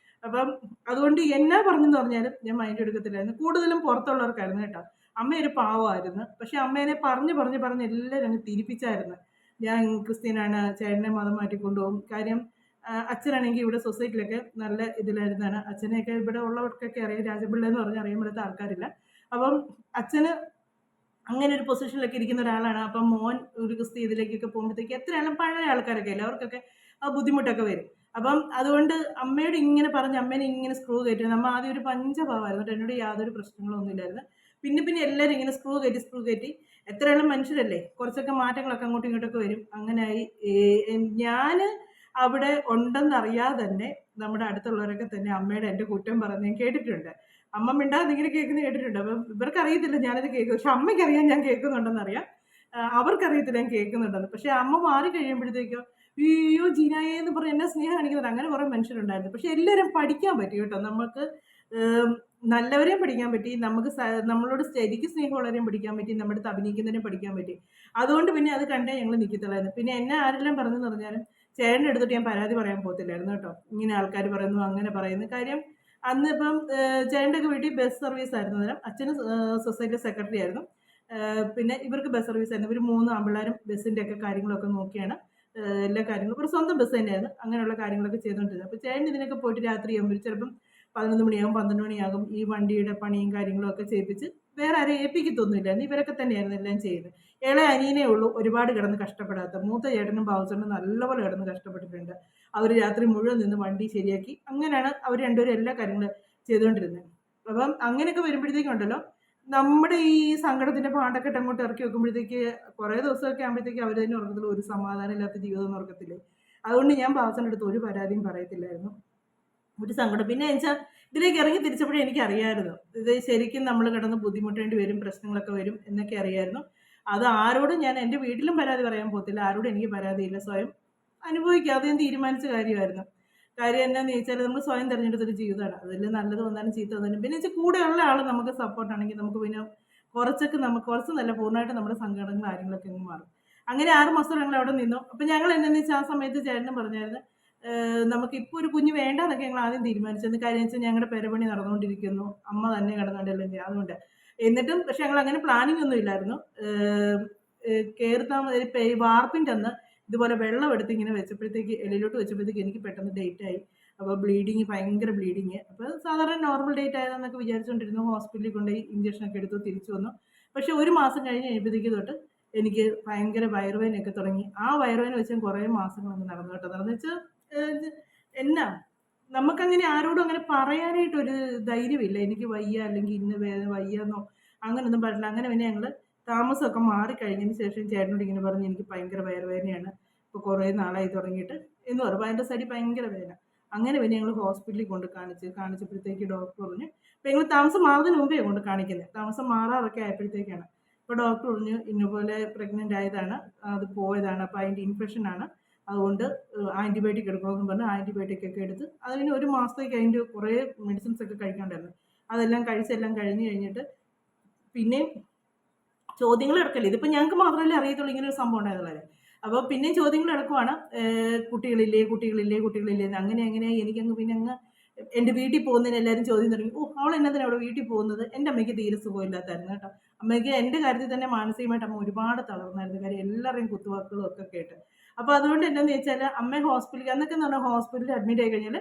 അപ്പം അതുകൊണ്ട് എന്നാ പറഞ്ഞെന്ന് പറഞ്ഞാലും ഞാൻ മൈൻഡ് എടുക്കത്തില്ലായിരുന്നു. കൂടുതലും പുറത്തുള്ളവർക്കായിരുന്നു കേട്ടോ. അമ്മ ഒരു പാവമായിരുന്നു. പക്ഷെ അമ്മേനെ പറഞ്ഞ് എല്ലാവരും അങ്ങ് തിരിപ്പിച്ചായിരുന്നു. ഞാൻ ക്രിസ്ത്യനാണ്, ചേട്ടനെ മതം മാറ്റിക്കൊണ്ടുപോകും. കാര്യം അച്ഛനാണെങ്കിൽ ഇവിടെ സൊസൈറ്റിയിലൊക്കെ നല്ല ഇതിലായിരുന്നാണ്. അച്ഛനെയൊക്കെ ഇവിടെ ഉള്ളവർക്കൊക്കെ അറിയാം. രാജപിള്ള എന്ന് പറഞ്ഞാൽ അറിയാൻ പറ്റാത്ത ആൾക്കാരില്ല. അപ്പം അച്ഛന് അങ്ങനെ ഒരു പൊസിഷനിലൊക്കെ ഇരിക്കുന്ന ഒരാളാണ്. അപ്പം മോൻ ഒരു ക്രിസ്ത്യ ഇതിലേക്കൊക്കെ പോകുമ്പോഴത്തേക്ക് എത്രയാണ് പഴയ ആൾക്കാരൊക്കെ അല്ലേ, അവർക്കൊക്കെ ആ ബുദ്ധിമുട്ടൊക്കെ വരും. അപ്പം അതുകൊണ്ട് അമ്മയോട് ഇങ്ങനെ പറഞ്ഞ് അമ്മേനെ ഇങ്ങനെ സ്ക്രൂ കയറ്റി. നമ്മ ആദ്യം ഒരു പഞ്ചഭാവമായിരുന്നു കേട്ടോ. എന്നോട് യാതൊരു പ്രശ്നങ്ങളും ഒന്നും ഇല്ലായിരുന്നു. പിന്നെ എല്ലാവരും ഇങ്ങനെ സ്ക്രൂ കയറ്റി എത്രയാളും മനുഷ്യരല്ലേ, കുറച്ചൊക്കെ മാറ്റങ്ങളൊക്കെ അങ്ങോട്ടും ഇങ്ങോട്ടൊക്കെ വരും. അങ്ങനെയായി. ഞാൻ അവിടെ ഉണ്ടെന്നറിയാതെ തന്നെ നമ്മുടെ അടുത്തുള്ളവരൊക്കെ തന്നെ അമ്മയുടെ എൻ്റെ കുറ്റം പറഞ്ഞ് ഞാൻ കേട്ടിട്ടുണ്ട്. അമ്മ മിണ്ടാതെ ഇങ്ങനെ കേൾക്കുന്നത് കേട്ടിട്ടുണ്ട്. അപ്പം ഇവർക്കറിയത്തില്ല ഞാനത് കേൾക്കും. പക്ഷെ അമ്മയ്ക്കറിയാം ഞാൻ കേൾക്കുന്നുണ്ടെന്നറിയാം. അവർക്കറിയത്തില്ല ഞാൻ കേൾക്കുന്നുണ്ടെന്ന്. പക്ഷെ അമ്മ മാറി കഴിയുമ്പോഴത്തേക്കോ അയ്യോ ജീനായേ എന്ന് പറഞ്ഞ് എന്നെ സ്നേഹം കാണിക്കുന്നുണ്ട്. അങ്ങനെ കുറേ മനുഷ്യരുണ്ടായിരുന്നു. പക്ഷെ എല്ലാവരും പഠിക്കാൻ പറ്റി കേട്ടോ. നമുക്ക് നല്ലവരെയും പഠിക്കാൻ പറ്റി, നമുക്ക് നമ്മളോട് ശരിക്കും സ്നേഹമുള്ളവരെയും പഠിക്കാൻ പറ്റി, നമ്മുടെ അടുത്ത് അഭിനയിക്കുന്നതിനെയും പഠിക്കാൻ പറ്റി. അതുകൊണ്ട് പിന്നെ അത് കണ്ടേ ഞങ്ങൾ നിൽക്കത്തുള്ളായിരുന്നു. പിന്നെ എന്നെ ആരെല്ലാം പറഞ്ഞെന്ന് പറഞ്ഞാലും ചേട്ടൻ്റെ അടുത്തിട്ട് ഞാൻ പരാതി പറയാൻ പോകത്തില്ലായിരുന്നു കേട്ടോ. ഇങ്ങനെ ആൾക്കാർ പറയുന്നു, അങ്ങനെ പറയുന്നു. കാര്യം അന്ന് ഇപ്പം ചേട്ടൻ്റെയൊക്കെ വീട്ടിൽ ബസ് സർവീസ് ആയിരുന്നു. അന്നേരം അച്ഛന് സൊസൈറ്റി സെക്രട്ടറി ആയിരുന്നു. പിന്നെ ഇവർക്ക് ബസ് സർവീസ് ആയിരുന്നു. ഇവർ 3 ആമ്പിള്ളേരും ബസ്സിൻ്റെ ഒക്കെ കാര്യങ്ങളൊക്കെ നോക്കിയാണ് എല്ലാ കാര്യങ്ങളും. ഒരു സ്വന്തം ബസ് തന്നെയായിരുന്നു. അങ്ങനെയുള്ള കാര്യങ്ങളൊക്കെ ചെയ്തുകൊണ്ടിരുന്നത്. അപ്പോൾ ചേട്ടൻ ഇതിനൊക്കെ പോയിട്ട് രാത്രിയാകുമ്പോൾ ചിലപ്പം 11 മണിയാകും, 12 മണിയാകും. ഈ വണ്ടിയുടെ പണിയും കാര്യങ്ങളും ഒക്കെ ചെയ്യിപ്പിച്ച് വേറെ ആരെയും ഏൽപ്പിക്കത്തൊന്നുമില്ലായിരുന്നു. ഇവരൊക്കെ തന്നെയായിരുന്നു എല്ലാം ചെയ്യുന്നത്. ഇളയ അനിയനേ ഉള്ളൂ ഒരുപാട് കിടന്ന് കഷ്ടപ്പെടാത്ത. മൂത്ത ചേട്ടനും ബാബുച്ചേട്ടനും നല്ലപോലെ കിടന്ന് കഷ്ടപ്പെട്ടിട്ടുണ്ട്. അവർ രാത്രി മുഴുവൻ നിന്ന് വണ്ടി ശരിയാക്കി. അങ്ങനെയാണ് അവർ രണ്ടുപേരും എല്ലാ കാര്യങ്ങളും ചെയ്തുകൊണ്ടിരുന്നത്. അപ്പം അങ്ങനെയൊക്കെ വരുമ്പോഴത്തേക്കുണ്ടല്ലോ, നമ്മുടെ ഈ സങ്കടത്തിന്റെ പാണ്ടൊക്കെ അങ്ങോട്ട് ഇറക്കി വെക്കുമ്പോഴത്തേക്ക് കുറേ ദിവസമൊക്കെ ആകുമ്പോഴത്തേക്ക് അവർ തന്നെ ഉറക്കത്തില്ല. ഒരു സമാധാനം ഇല്ലാത്ത ജീവിതം എന്ന് ഉറക്കത്തില്ലേ. അതുകൊണ്ട് ഞാൻ ബാബുച്ചേട്ടൻ്റെ അടുത്ത് ഒരു പരാതിയും പറയത്തില്ലായിരുന്നു. ഒരു സങ്കടം. പിന്നെ വെച്ചാൽ ഇതിലേക്ക് ഇറങ്ങി തിരിച്ചപ്പോഴേ എനിക്കറിയായിരുന്നു ഇത് ശരിക്കും നമ്മൾ കിടന്ന് ബുദ്ധിമുട്ടേണ്ടി വരും, പ്രശ്നങ്ങളൊക്കെ വരും എന്നൊക്കെ അറിയായിരുന്നു. അത് ആരോടും ഞാൻ എൻ്റെ വീട്ടിലും പരാതി പറയാൻ പോകത്തില്ല. ആരോടും എനിക്ക് പരാതിയില്ല. സ്വയം അനുഭവിക്കുക, അത് ഞാൻ തീരുമാനിച്ച കാര്യമായിരുന്നു. കാര്യം എന്നാന്ന് ചോദിച്ചാൽ നമ്മൾ സ്വയം തിരഞ്ഞെടുത്തൊരു ജീവിതമാണ്. അതിൽ നല്ലത് വന്നാലും ചീത്ത വന്നാലും പിന്നെ വെച്ചാൽ കൂടെയുള്ള ആൾ നമുക്ക് സപ്പോർട്ടാണെങ്കിൽ നമുക്ക് പിന്നെ കുറച്ച് നല്ല പൂർണ്ണമായിട്ട് നമ്മുടെ സങ്കടങ്ങൾ കാര്യങ്ങളൊക്കെ അങ്ങ് മാറും. അങ്ങനെ 6 മാസം ഞങ്ങൾ അവിടെ നിന്നു. അപ്പം ഞങ്ങൾ എന്നാന്ന് വെച്ചാൽ ആ സമയത്ത് ചേട്ടനും പറഞ്ഞായിരുന്നു നമുക്കിപ്പോൾ ഒരു കുഞ്ഞ് വേണ്ടാന്നൊക്കെ ഞങ്ങൾ ആദ്യം തീരുമാനിച്ചത്. കാര്യം വെച്ചാൽ ഞങ്ങളുടെ പെരപണി നടന്നുകൊണ്ടിരിക്കുന്നു. അമ്മ തന്നെ കിടന്നുകൊണ്ടെല്ലാം ചെയ്യും. അതുകൊണ്ട് എന്നിട്ടും പക്ഷെ ഞങ്ങൾ അങ്ങനെ പ്ലാനിങ് ഒന്നും ഇല്ലായിരുന്നു. വാർപ്പിൻ്റെ അന്ന് ഇതുപോലെ വെള്ളം എടുത്ത് ഇങ്ങനെ വെച്ചപ്പോഴത്തേക്ക് എളിയിലോട്ട് വെച്ചപ്പോഴത്തേക്ക് എനിക്ക് പെട്ടെന്ന് ഡേറ്റായി. അപ്പോൾ ഭയങ്കര ബ്ലീഡിങ്. അപ്പോൾ സാധാരണ നോർമൽ ഡേറ്റ് ആയതെന്നൊക്കെ വിചാരിച്ചുകൊണ്ടിരുന്നു. ഹോസ്പിറ്റലിൽ കൊണ്ടുപോയി ഇഞ്ചക്ഷനൊക്കെ എടുത്തു തിരിച്ചു വന്നു. പക്ഷെ ഒരു മാസം കഴിഞ്ഞ് കഴിയുമ്പോഴത്തേക്ക് തൊട്ട് എനിക്ക് ഭയങ്കര വയറുവേദനയൊക്കെ തുടങ്ങി. ആ വയറുവേദന വെച്ച് കുറേ മാസങ്ങൾ അങ്ങ് നടന്നു കേട്ടോ. നടന്നു വെച്ചാൽ എന്നാ നമുക്കങ്ങനെ ആരോടും അങ്ങനെ പറയാനായിട്ടൊരു ധൈര്യമില്ല. എനിക്ക് വയ്യ, അല്ലെങ്കിൽ ഇന്ന വേദന വയ്യെന്നോ അങ്ങനെയൊന്നും പറഞ്ഞില്ല. അങ്ങനെ പിന്നെ ഞങ്ങൾ താമസമൊക്കെ മാറിക്കഴിഞ്ഞതിന് ശേഷം ചേട്ടനോട് ഇങ്ങനെ പറഞ്ഞ് എനിക്ക് ഭയങ്കര വയറുവേദനയാണ്, ഇപ്പോൾ കുറേ നാളായി തുടങ്ങിയിട്ട് എന്ന് പറയും. അപ്പോൾ അതിൻ്റെ സൈഡിൽ ഭയങ്കര വേദന. അങ്ങനെ പിന്നെ ഞങ്ങൾ ഹോസ്പിറ്റലിൽ കൊണ്ട് കാണിച്ചപ്പോഴത്തേക്ക് ഡോക്ടർ പറഞ്ഞു. അപ്പോൾ ഞങ്ങൾ താമസം മാറുന്നതിന് മുമ്പേ കൊണ്ട് കാണിക്കുന്നത്, താമസം മാറാറൊക്കെ ആയപ്പോഴത്തേക്കാണ്. അപ്പോൾ ഡോക്ടർ പറഞ്ഞു ഇന്നപോലെ പ്രഗ്നൻ്റ് ആയതാണ്, അത് പോയതാണ്, അപ്പോൾ അതിൻ്റെ ഇൻഫെക്ഷനാണ്, അതുകൊണ്ട് ആൻറ്റിബയോട്ടിക് എടുക്കണമെന്ന് പറഞ്ഞ് ആൻറ്റിബയോട്ടിക് ഒക്കെ എടുത്ത് അതിന് ഒരു മാസത്തേക്ക് അതിൻ്റെ കുറേ മെഡിസിൻസ് ഒക്കെ കഴിക്കാണ്ടായിരുന്നു. അതെല്ലാം കഴിഞ്ഞ് കഴിഞ്ഞിട്ട് പിന്നെയും ചോദ്യങ്ങൾ ഇടക്കല്ലേ, ഇതിപ്പോൾ ഞങ്ങൾക്ക് മാത്രമല്ലേ അറിയത്തുള്ളൂ ഇങ്ങനെ ഒരു സംഭവം ഉണ്ടായതുള്ളത്. അപ്പോൾ പിന്നെയും ചോദ്യങ്ങൾ ഇടക്കുവാണ്, കുട്ടികളില്ലേ എന്ന്. അങ്ങനെ എനിക്കങ്ങ് പിന്നെ അങ്ങ് എൻ്റെ വീട്ടിൽ പോകുന്നതിന് എല്ലാവരും ചോദ്യം തുടങ്ങി. അവൾ എന്നതിനാണ് അവിടെ വീട്ടിൽ പോകുന്നത്. എൻ്റെ അമ്മയ്ക്ക് തീരെ സുഖമില്ലാത്തായിരുന്നു കേട്ടോ. അമ്മയ്ക്ക് എൻ്റെ കാര്യത്തിൽ തന്നെ മാനസികമായിട്ട് അമ്മ ഒരുപാട് തളർന്നായിരുന്നു. കാര്യം എല്ലാവരുടെയും കുത്തുവാക്കുകളും ഒക്കെ കേട്ട്. അപ്പോൾ അതുകൊണ്ട് എന്താണെന്ന് വെച്ചാൽ അമ്മ ഹോസ്പിറ്റലിൽ അന്നൊക്കെ എന്ന് പറഞ്ഞാൽ ഹോസ്പിറ്റലിൽ അഡ്മിറ്റ് ആയി കഴിഞ്ഞാൽ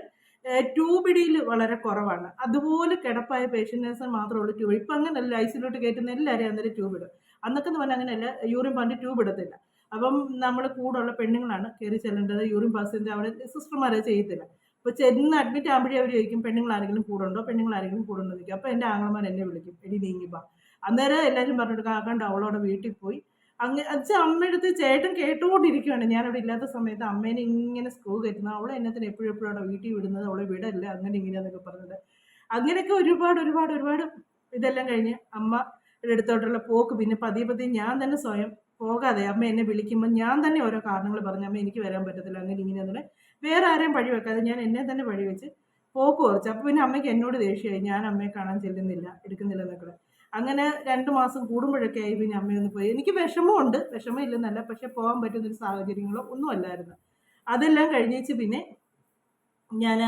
ട്യൂബ് ഇടിയിൽ വളരെ കുറവാണ്. അതുപോലെ കിടപ്പായ പേഷ്യൻസിന് മാത്രമേ ഉള്ളൂ ട്യൂബ്. ഇപ്പം അങ്ങനെയല്ല, ഐസിലോട്ട് കയറ്റുന്ന എല്ലാവരെയും അന്നേരം ട്യൂബ് ഇടും. അന്നൊക്കെ എന്ന് പറഞ്ഞാൽ അങ്ങനെയല്ല, യൂറിൻ പാൻറ്റ് ട്യൂബ് ഇടത്തില്ല. അപ്പം നമ്മൾ കൂടുള്ള പെണ്ണുങ്ങളാണ് കയറി ചെല്ലേണ്ടത്. യൂറിൻ പാസ് ചെയ്ത് അവിടെ സിസ്റ്റർമാരെ ചെയ്യത്തില്ല. അപ്പോൾ ചെന്ന് അഡ്മിറ്റ് ആകുമ്പോഴേ അവർ ചോദിക്കും പെണ്ണുങ്ങൾ ആരെങ്കിലും കൂടെ ഉണ്ടോ എന്ന് ചോദിക്കും. അപ്പോൾ എൻ്റെ ആങ്ങളമാർ എന്നെ വിളിക്കും, എടി നീങ്ങിപ്പാ. അന്നേരം എല്ലാവരും പറഞ്ഞിട്ട് കാക്കണ്ട് അവളവിടെ വീട്ടിൽ പോയി. അങ്ങനെ വെച്ചാൽ അമ്മയുടെ അടുത്ത് ചേട്ടൻ കേട്ടുകൊണ്ടിരിക്കുകയാണ് ഞാനവിടെ ഇല്ലാത്ത സമയത്ത് അമ്മേനെ ഇങ്ങനെ സ്ക്രൂ കയറ്റുന്നത്, അവളെ എന്നത്തിന് എപ്പോഴും അവിടെ വീട്ടിൽ വിടുന്നത്, അവളെ വിടല്ല, അങ്ങനെ ഇങ്ങനെയാന്നൊക്കെ പറഞ്ഞത്. അങ്ങനെയൊക്കെ ഒരുപാട് ഇതെല്ലാം കഴിഞ്ഞ് അമ്മയുടെ അടുത്തോട്ടുള്ള പോക്ക് പിന്നെ പതിയെ ഞാൻ തന്നെ സ്വയം പോകാതെ അമ്മ എന്നെ വിളിക്കുമ്പോൾ ഞാൻ തന്നെ ഓരോ കാരണങ്ങൾ പറഞ്ഞു, അമ്മ എനിക്ക് വരാൻ പറ്റത്തില്ല, അങ്ങനെ ഇങ്ങനെ വേറെ ആരെയും വഴി വെക്കാതെ ഞാൻ എന്നെ തന്നെ വഴി വെച്ച് പോക്ക് കുറച്ച്. അപ്പോൾ പിന്നെ അമ്മയ്ക്ക് എന്നോട് ദേഷ്യമായി, ഞാൻ അമ്മയെ കാണാൻ എടുക്കുന്നില്ല എന്നൊക്കെ. അങ്ങനെ 2 മാസം കൂടുമ്പോഴൊക്കെ ആയി പിന്നെ അമ്മയൊന്ന് പോയി. എനിക്ക് വിഷമം ഇല്ലെന്നല്ല, പക്ഷെ പോകാൻ പറ്റുന്നൊരു സാഹചര്യങ്ങളോ ഒന്നും അല്ലായിരുന്നു. അതെല്ലാം കഴിഞ്ഞേച്ച് പിന്നെ ഞാൻ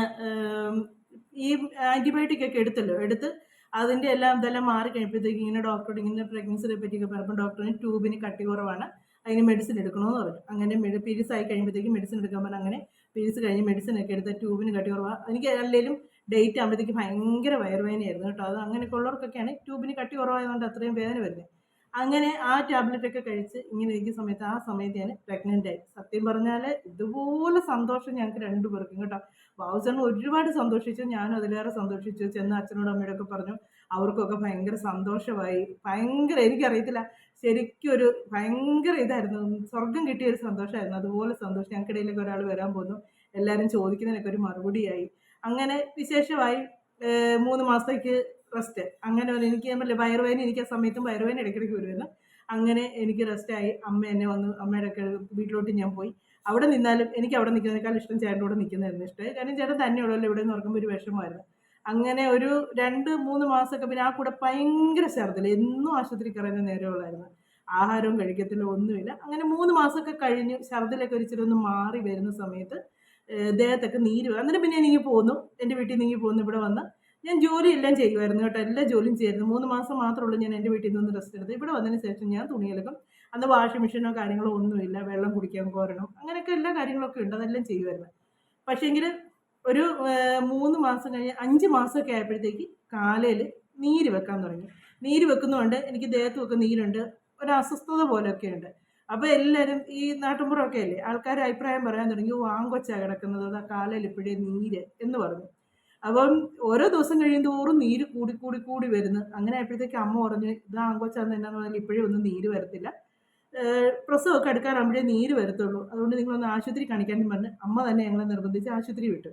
ഈ ആൻറ്റിബയോട്ടിക് ഒക്കെ എടുത്തല്ലോ, എടുത്ത് അതിൻ്റെ ഇതെല്ലാം മാറി കഴിയുമ്പോഴത്തേക്ക് ഇങ്ങനെ ഡോക്ടറോട് ഇങ്ങനെ പ്രഗ്നൻസിനെ പറ്റിയൊക്കെ പറഞ്ഞപ്പോൾ ഡോക്ടറിന് ട്യൂബിന് കട്ടി കുറവാണ്, അതിന് മെഡിസിൻ എടുക്കണമെന്ന് പറഞ്ഞു. അങ്ങനെ പീരീഡ്സ് ആയി കഴിയുമ്പോഴത്തേക്ക് മെഡിസിൻ എടുക്കാൻ പറഞ്ഞു. അങ്ങനെ പീരീഡ്സ് കഴിഞ്ഞ് മെഡിസിൻ ഒക്കെ എടുത്ത ട്യൂബിന് കട്ടി കുറവാണ്. എനിക്ക് അല്ലെങ്കിലും ഡേറ്റ് ആകുമ്പോഴത്തേക്ക് ഭയങ്കര വയറുവേദനയായിരുന്നു കേട്ടോ. അത് അങ്ങനെയൊക്കെ ഉള്ളവർക്കൊക്കെയാണ് ട്യൂബിന് കട്ടി കുറവായതുകൊണ്ട് അത്രയും വേദന വരുന്നത്. അങ്ങനെ ആ ടാബ്ലറ്റ് ഒക്കെ കഴിച്ച് ഇങ്ങനെ ഇരിക്കുന്ന സമയത്ത് ആ സമയത്ത് ഞാൻ പ്രഗ്നൻ്റ് ആയി. സത്യം പറഞ്ഞാൽ ഇതുപോലെ സന്തോഷം ഞങ്ങൾക്ക് രണ്ടുപേർക്കും കേട്ടോ. ബാബുച്ചേട്ടൻ ഒരുപാട് സന്തോഷിച്ചു, ഞാനും അതിലേറെ സന്തോഷിച്ചു. ചെന്ന് അച്ഛനോടും അമ്മയോടൊക്കെ പറഞ്ഞു. അവർക്കൊക്കെ ഭയങ്കര സന്തോഷമായി. ഭയങ്കര, എനിക്കറിയത്തില്ല, ശരിക്കും ഒരു ഭയങ്കര ഇതായിരുന്നു, സ്വർഗം കിട്ടിയ ഒരു സന്തോഷമായിരുന്നു. അതുപോലെ സന്തോഷം. ഞങ്ങൾക്കിടയിലൊക്കെ ഒരാൾ വരാൻ പോന്നു, എല്ലാവരും ചോദിക്കുന്നതിനൊക്കെ ഒരു മറുപടിയായി. അങ്ങനെ വിശേഷമായി. 3 മാസത്തേക്ക് റെസ്റ്റ്. അങ്ങനെ എനിക്ക് ഞാൻ പറഞ്ഞില്ലേ വയറുവേദന, എനിക്ക് ആ സമയത്തും വയറുവേദന ഇടയ്ക്കിടയ്ക്ക് വരുമായിരുന്നു. അങ്ങനെ എനിക്ക് റെസ്റ്റായി. അമ്മ എന്നെ വന്ന് അമ്മയുടെ ഒക്കെ വീട്ടിലോട്ട് ഞാൻ പോയി. അവിടെ നിന്നാലും എനിക്ക് അവിടെ നിൽക്കുന്നതിനേക്കാൾ ഇഷ്ടം ചേട്ടൻ്റെ കൂടെ നിൽക്കുന്നതായിരുന്നു ഇഷ്ടമായി. കാരണം ചേട്ടൻ തന്നെയുള്ളല്ലോ ഇവിടെ നിന്ന് ഓർക്കുമ്പോൾ ഒരു വിഷമമായിരുന്നു. അങ്ങനെ ഒരു 2-3 മാസമൊക്കെ പിന്നെ ആ കൂടെ ഭയങ്കര ഛർദ്ദിൽ, എന്നും ആശുപത്രി കയറുന്ന നേരമുള്ളായിരുന്നു. ആഹാരവും കഴിക്കത്തില്ല, ഒന്നുമില്ല. അങ്ങനെ 3 മാസമൊക്കെ കഴിഞ്ഞു. ഛർദ്ദിലൊക്കെ ഒരിച്ചിരി ഒന്ന് മാറി വരുന്ന സമയത്ത് ദേഹത്തൊക്കെ നീര്. അന്നേരം പിന്നെ എനിക്ക് പോന്നു, എൻ്റെ വീട്ടിൽ നിന്ന് ഇങ്ങനെ പോന്നു. ഇവിടെ വന്ന് ഞാൻ ജോലിയെല്ലാം ചെയ്യുമായിരുന്നു കേട്ടോ, എല്ലാ ജോലിയും ചെയ്യുമായിരുന്നു. 3 മാസം മാത്രമേ ഉള്ളൂ ഞാൻ എൻ്റെ വീട്ടിൽ നിന്ന് റെസ്റ്റ് എടുത്തത്. ഇവിടെ വന്നതിന് ശേഷം ഞാൻ തുണിയെടുക്കും. അന്ന് വാഷിംഗ് മെഷീനോ കാര്യങ്ങളോ ഒന്നുമില്ല. വെള്ളം കുടിക്കാൻ കോരണം, അങ്ങനെയൊക്കെ എല്ലാ കാര്യങ്ങളൊക്കെ ഉണ്ട്, അതെല്ലാം ചെയ്യുമായിരുന്നു. പക്ഷേങ്കിൽ ഒരു 3 മാസം കഴിഞ്ഞ് 5 മാസമൊക്കെ ആയപ്പോഴത്തേക്ക് കാലയിൽ നീര് വെക്കാൻ തുടങ്ങി. നീര് വെക്കുന്നതുകൊണ്ട് എനിക്ക് ദേഹത്തുമൊക്കെ നീരുണ്ട്, ഒരു അസ്വസ്ഥത പോലെയൊക്കെ ഉണ്ട്. അപ്പോൾ എല്ലാവരും ഈ നാട്ടിൻപുറമൊക്കെ അല്ലേ, ആൾക്കാർ അഭിപ്രായം പറയാൻ തുടങ്ങി, ഓ ആങ്കൊച്ചാണ് കിടക്കുന്നത്, അതാ കാലയിൽ ഇപ്പോഴേ നീര് എന്ന് പറഞ്ഞു. അപ്പം ഓരോ ദിവസം കഴിയുന്തോറും നീര് കൂടി കൂടി കൂടി വരുന്നു. അങ്ങനെ ആയപ്പോഴത്തേക്ക് അമ്മ പറഞ്ഞു, ഇത് ആങ്കൊച്ചാന്ന് എന്നാന്ന് പറഞ്ഞാൽ ഇപ്പോഴേ ഒന്നും നീര് വരത്തില്ല, പ്രസവമൊക്കെ എടുക്കാറാകുമ്പോഴേ നീര് വരത്തുള്ളൂ, അതുകൊണ്ട് നിങ്ങളൊന്ന് ആശുപത്രി കാണിക്കാനും പറഞ്ഞ് അമ്മ തന്നെ ഞങ്ങളെ നിർബന്ധിച്ച് ആശുപത്രി വിട്ടു.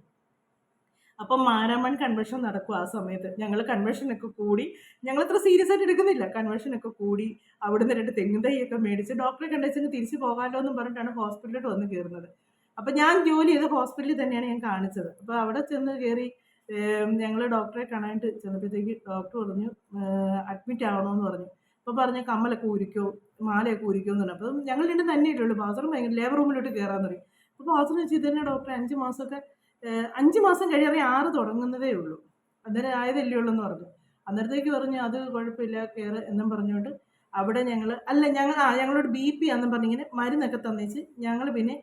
അപ്പം മാരാമൺ കൺവെൻഷൻ നടക്കും ആ സമയത്ത്. ഞങ്ങൾ കൺവെൻഷനൊക്കെ കൂടി, ഞങ്ങൾ അത്ര സീരിയസ് ആയിട്ട് എടുക്കുന്നില്ല, കൺവെൻഷനൊക്കെ കൂടി അവിടുന്ന് 2 തെങ്ങും തൈയൊക്കെ മേടിച്ച് ഡോക്ടറെ കണ്ടുവെച്ചെങ്കിൽ തിരിച്ച് പോകാമല്ലോ എന്നും പറഞ്ഞിട്ടാണ് ഹോസ്പിറ്റലിലോട്ട് വന്ന് കയറുന്നത്. അപ്പം ഞാൻ ജോലി ചെയ്ത ഹോസ്പിറ്റലിൽ തന്നെയാണ് ഞാൻ കാണിച്ചത്. അപ്പോൾ അവിടെ ചെന്ന് കയറി ഞങ്ങൾ ഡോക്ടറെ കാണാനായിട്ട് ചെന്നപ്പോഴത്തേക്ക് ഡോക്ടർ പറഞ്ഞു അഡ്മിറ്റ് ആവണമെന്ന് പറഞ്ഞു. അപ്പോൾ പറഞ്ഞ് കമ്മലൊക്കെ ഊരിക്കോ, മാലയൊക്കെ ഊരിക്കോ എന്ന് പറഞ്ഞു. അപ്പം ഞങ്ങൾ 2 തന്നെയല്ലേ ഉള്ളൂ. ബാത്റൂം ഭയങ്കര ലേബർ റൂമിലോട്ട് കയറാൻ തുടങ്ങി. അപ്പോൾ ബാത്റൂം വെച്ച് ഇതന്നെ ഡോക്ടറെ 5 മാസമൊക്കെ 5 മാസം കഴിയാതെ 6 തുടങ്ങുന്നതേ ഉള്ളൂ, അന്നേരം ആയതല്ലേ ഉള്ളൂ എന്ന് പറഞ്ഞു. അന്നേരത്തേക്ക് പറഞ്ഞു അത് കുഴപ്പമില്ല കയറ് എന്നും പറഞ്ഞുകൊണ്ട് അവിടെ ഞങ്ങളോട് BP ആണെന്നും പറഞ്ഞിങ്ങനെ മരുന്നൊക്കെ തന്നേച്ച് ഞങ്ങൾ പിന്നെ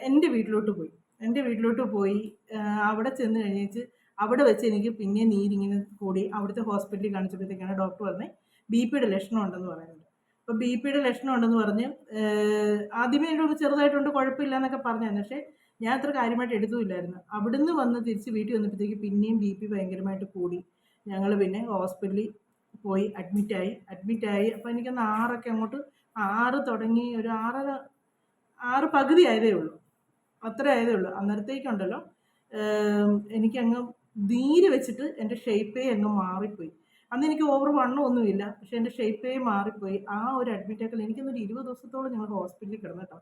എൻ്റെ വീട്ടിലോട്ട് പോയി. എൻ്റെ വീട്ടിലോട്ട് പോയി അവിടെ ചെന്ന് കഴിഞ്ഞേച്ച് അവിടെ വെച്ച് എനിക്ക് പിന്നെ നീരിങ്ങനെ കൂടി. അവിടുത്തെ ഹോസ്പിറ്റലിൽ കാണിച്ചപ്പോഴത്തേക്കാണ് ഡോക്ടർ പറഞ്ഞത് BP യുടെ ലക്ഷണം ഉണ്ടെന്ന് പറയുന്നത്. അപ്പോൾ BP യുടെ ലക്ഷണം ഉണ്ടെന്ന് പറഞ്ഞ് ആദ്യമേ എന്നോട് ചെറുതായിട്ടുണ്ട്, കുഴപ്പമില്ല എന്നൊക്കെ പറഞ്ഞായിരുന്നു. പക്ഷേ ഞാൻ അത്ര കാര്യമായിട്ട് എടുത്തുമില്ലായിരുന്നു. അവിടുന്ന് വന്ന് തിരിച്ച് വീട്ടിൽ വന്നപ്പോഴത്തേക്ക് പിന്നെയും BP ഭയങ്കരമായിട്ട് കൂടി. ഞങ്ങൾ പിന്നെ ഹോസ്പിറ്റലിൽ പോയി അഡ്മിറ്റായി. അപ്പോൾ എനിക്കൊന്ന് 6 അങ്ങോട്ട് 6 തുടങ്ങി ഒരു 6 പകുതി ആയതേ ഉള്ളൂ, അത്ര ആയതേ ഉള്ളൂ. അന്നേരത്തേക്കുണ്ടല്ലോ എനിക്കങ്ങ് നീര് വെച്ചിട്ട് എൻ്റെ ഷേപ്പേ അങ്ങ് മാറിപ്പോയി. അന്ന് എനിക്ക് ഓവർ വണ്ണം ഒന്നുമില്ല, പക്ഷെ എൻ്റെ ഷേപ്പേ മാറിപ്പോയി. ആ ഒരു അഡ്മിറ്റാക്കൽ എനിക്കൊന്നൊരു 20 ദിവസത്തോളം ഞങ്ങൾ ഹോസ്പിറ്റലിൽ കിടന്നു കേട്ടോ.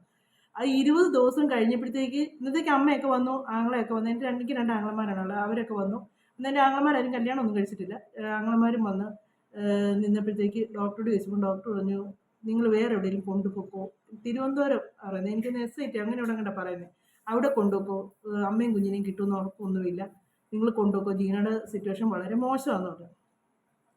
ആ 20 ദിവസം കഴിഞ്ഞപ്പോഴത്തേക്ക് ഇന്നത്തേക്ക് അമ്മയൊക്കെ വന്നു, ആങ്ങളെയൊക്കെ വന്നു. എനിക്ക് 2 ആങ്ങളമാരാണുള്ളത്, അവരൊക്കെ വന്നു. അന്ന് എൻ്റെ ആങ്ങളമാരും കല്യാണം ഒന്നും കഴിച്ചിട്ടില്ല. ആങ്ങളമാരും വന്ന് നിന്നപ്പോഴത്തേക്ക് ഡോക്ടറോട് ചോദിച്ചപ്പോൾ ഡോക്ടർ പറഞ്ഞു നിങ്ങൾ വേറെ എവിടെയെങ്കിലും കൊണ്ടുപോക്കോ, തിരുവനന്തപുരം പറയുന്നത്, എനിക്കൊന്ന് SIT അങ്ങനെ ഇവിടെ കണ്ട പറയുന്നത്, അവിടെ കൊണ്ടുപോക്കോ, അമ്മയും കുഞ്ഞിനെയും കിട്ടുമെന്ന് ഉറപ്പൊന്നുമില്ല, നിങ്ങൾ കൊണ്ടുപോക്കോ, ജീനയുടെ സിറ്റുവേഷൻ വളരെ മോശമാണെന്ന് പറഞ്ഞു.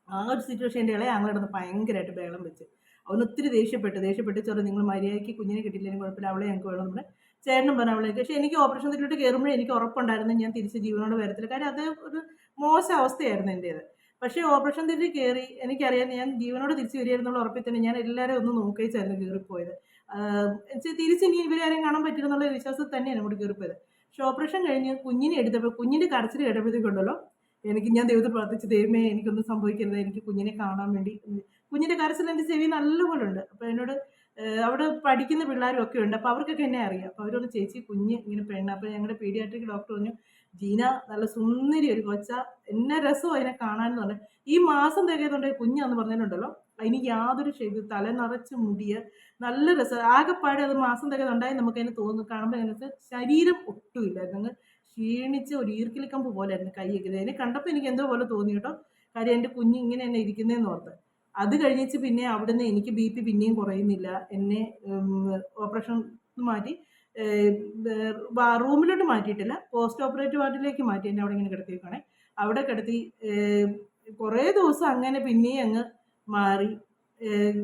ആ ഒരു സിറ്റുവേഷൻ എൻ്റെ ഇളയ ആങ്ങളെ കിടന്ന് ഭയങ്കരമായിട്ട് ബഹളം വെച്ച്. അവന് ഒത്തിരി ദേഷ്യപ്പെട്ട് ചെറു നിങ്ങൾ മര്യാദയ്ക്ക് കുഞ്ഞിനെ കിട്ടിയില്ലെങ്കിലും കുഴപ്പമില്ല, അവളെ ഞങ്ങൾക്ക് വേണം. നമ്മുടെ ചേട്ടനും പറഞ്ഞ അവളേക്ക്. പക്ഷേ എനിക്ക് ഓപ്പറേഷൻ തിയേറ്ററിലോട്ട് കയറുമ്പോഴേ എനിക്ക് ഉറപ്പുണ്ടായിരുന്നു ഞാൻ തിരിച്ച് ജീവനോട് വരത്തില്ല, കാര്യം അത് ഒരു മോശം അവസ്ഥയായിരുന്നു എൻ്റേത്. പക്ഷേ ഓപ്പറേഷൻ തിയേറ്ററിൽ കയറി എനിക്കറിയാം ഞാൻ ജീവനോട് തിരിച്ച് വരികയെന്നുള്ള ഉറപ്പിൽ തന്നെ ഞാൻ എല്ലാവരും ഒന്ന് നോക്കിച്ചായിരുന്നു കയറിപ്പോയത്. തിരിച്ച് ഇനി ഇവരാരും കാണാൻ പറ്റില്ലെന്നുള്ള വിശ്വാസത്തിൽ തന്നെയാണ് ഇവിടെ കയറിപ്പോയത്. പക്ഷേ ഓപ്പറേഷൻ കഴിഞ്ഞ് കുഞ്ഞിനെ എടുത്തപ്പോൾ കുഞ്ഞിൻ്റെ കരച്ചിൽ കേട്ടപ്പോഴത്തേക്കുണ്ടല്ലോ ഞാൻ ദൈവത്തെ പ്രാർത്ഥിച്ച്, ദൈവമേ എനിക്കൊന്നും സംഭവിക്കരുത്, എനിക്ക് കുഞ്ഞിനെ കാണാൻ വേണ്ടി. കുഞ്ഞിൻ്റെ കരച്ചിൽ എൻ്റെ ചെവി നല്ലപോലെ ഉണ്ട്. അപ്പോൾ എന്നോട് അവിടെ പഠിക്കുന്ന പിള്ളേരും ഒക്കെ ഉണ്ട്, അപ്പോൾ അവർക്കൊക്കെ എന്നെ അറിയാം. അപ്പോൾ അവരോട് ചേച്ചി കുഞ്ഞ് ഇങ്ങനെ പെണ്ണ്. അപ്പോൾ ഞങ്ങളുടെ പീഡിയാട്രിക് ഡോക്ടർ പറഞ്ഞു ജീന നല്ല സുന്ദരി ഒരു കൊച്ച, എന്നെ രസവും അതിനെ കാണാനെന്ന് പറഞ്ഞു. ഈ മാസം തികയതുകൊണ്ട് കുഞ്ഞാന്ന് പറഞ്ഞതിനുണ്ടല്ലോ അതിന് യാതൊരു ഷേപ്പ്, തല നിറച്ച് മുടിയ നല്ല രസം. ആകെപ്പാടെ അത് മാസം തികയതുണ്ടായി നമുക്കതിന് തോന്നുന്നു, കാണുമ്പോൾ അതിനകത്ത് ശരീരം ഒട്ടുമില്ലായിരുന്നു, ക്ഷീണിച്ച് ഒരു ഈർക്കിലിക്കമ്പ് പോലെയായിരുന്നു കൈയൊക്കെ. അതിനെ കണ്ടപ്പോൾ എനിക്ക് എന്തോ പോലെ തോന്നി കേട്ടോ, കാര്യം എൻ്റെ കുഞ്ഞ് ഇങ്ങനെ തന്നെ ഇരിക്കുന്നതെന്ന് ഓർത്ത്. അത് കഴിഞ്ഞിട്ട് പിന്നെ അവിടുന്ന് എനിക്ക് BP പിന്നെയും കുറയുന്നില്ല. എന്നെ ഓപ്പറേഷൻ മാറ്റി റൂമിലോട്ട് മാറ്റിയിട്ടില്ല, പോസ്റ്റ് ഓപ്പറേറ്റീവ് വാർഡിലേക്ക് മാറ്റി. എന്നെ അവിടെ ഇങ്ങനെ കിടത്തിയേക്കാണേ. അവിടെ കിടത്തി കുറേ ദിവസം അങ്ങനെ പിന്നെയും അങ്ങ് മാറി.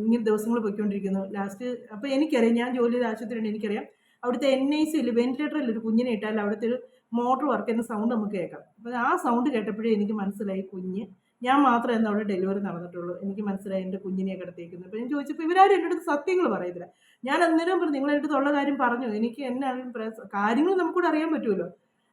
ഇങ്ങനെ ദിവസങ്ങൾ പോയിക്കൊണ്ടിരിക്കുന്നു. ലാസ്റ്റ് അപ്പോൾ എനിക്കറിയാം, ഞാൻ ജോലി ചെയ്ത ആശുപത്രിയുണ്ട്, എനിക്കറിയാം അവിടുത്തെ NICയിൽ വെന്റിലേറ്ററിൽ ഒരു കുഞ്ഞിനെ ഇട്ടാൽ അവിടുത്തെ ഒരു മോട്ടർ വർക്ക് ചെയ്യുന്ന സൗണ്ട് നമുക്ക് കേൾക്കാം. അപ്പോൾ ആ സൗണ്ട് കേട്ടപ്പോഴേ എനിക്ക് മനസ്സിലായി കുഞ്ഞ്, ഞാൻ മാത്രമേ അവിടെ ഡെലിവറി നടന്നിട്ടുള്ളൂ. എനിക്ക് മനസ്സിലായി എൻ്റെ കുഞ്ഞിനെ കിടത്തിയിരിക്കുന്നത്. അപ്പോൾ ഞാൻ ചോദിച്ചപ്പോൾ ഇവരാരും എൻ്റെ അടുത്ത് സത്യങ്ങൾ പറയത്തില്ല. ഞാൻ അന്നേരം പറഞ്ഞു, നിങ്ങൾ എൻ്റെ അടുത്തുള്ള കാര്യം പറഞ്ഞു, എനിക്ക് എന്നാലും കാര്യങ്ങൾ നമുക്കൂടെ അറിയാൻ പറ്റുമല്ലോ.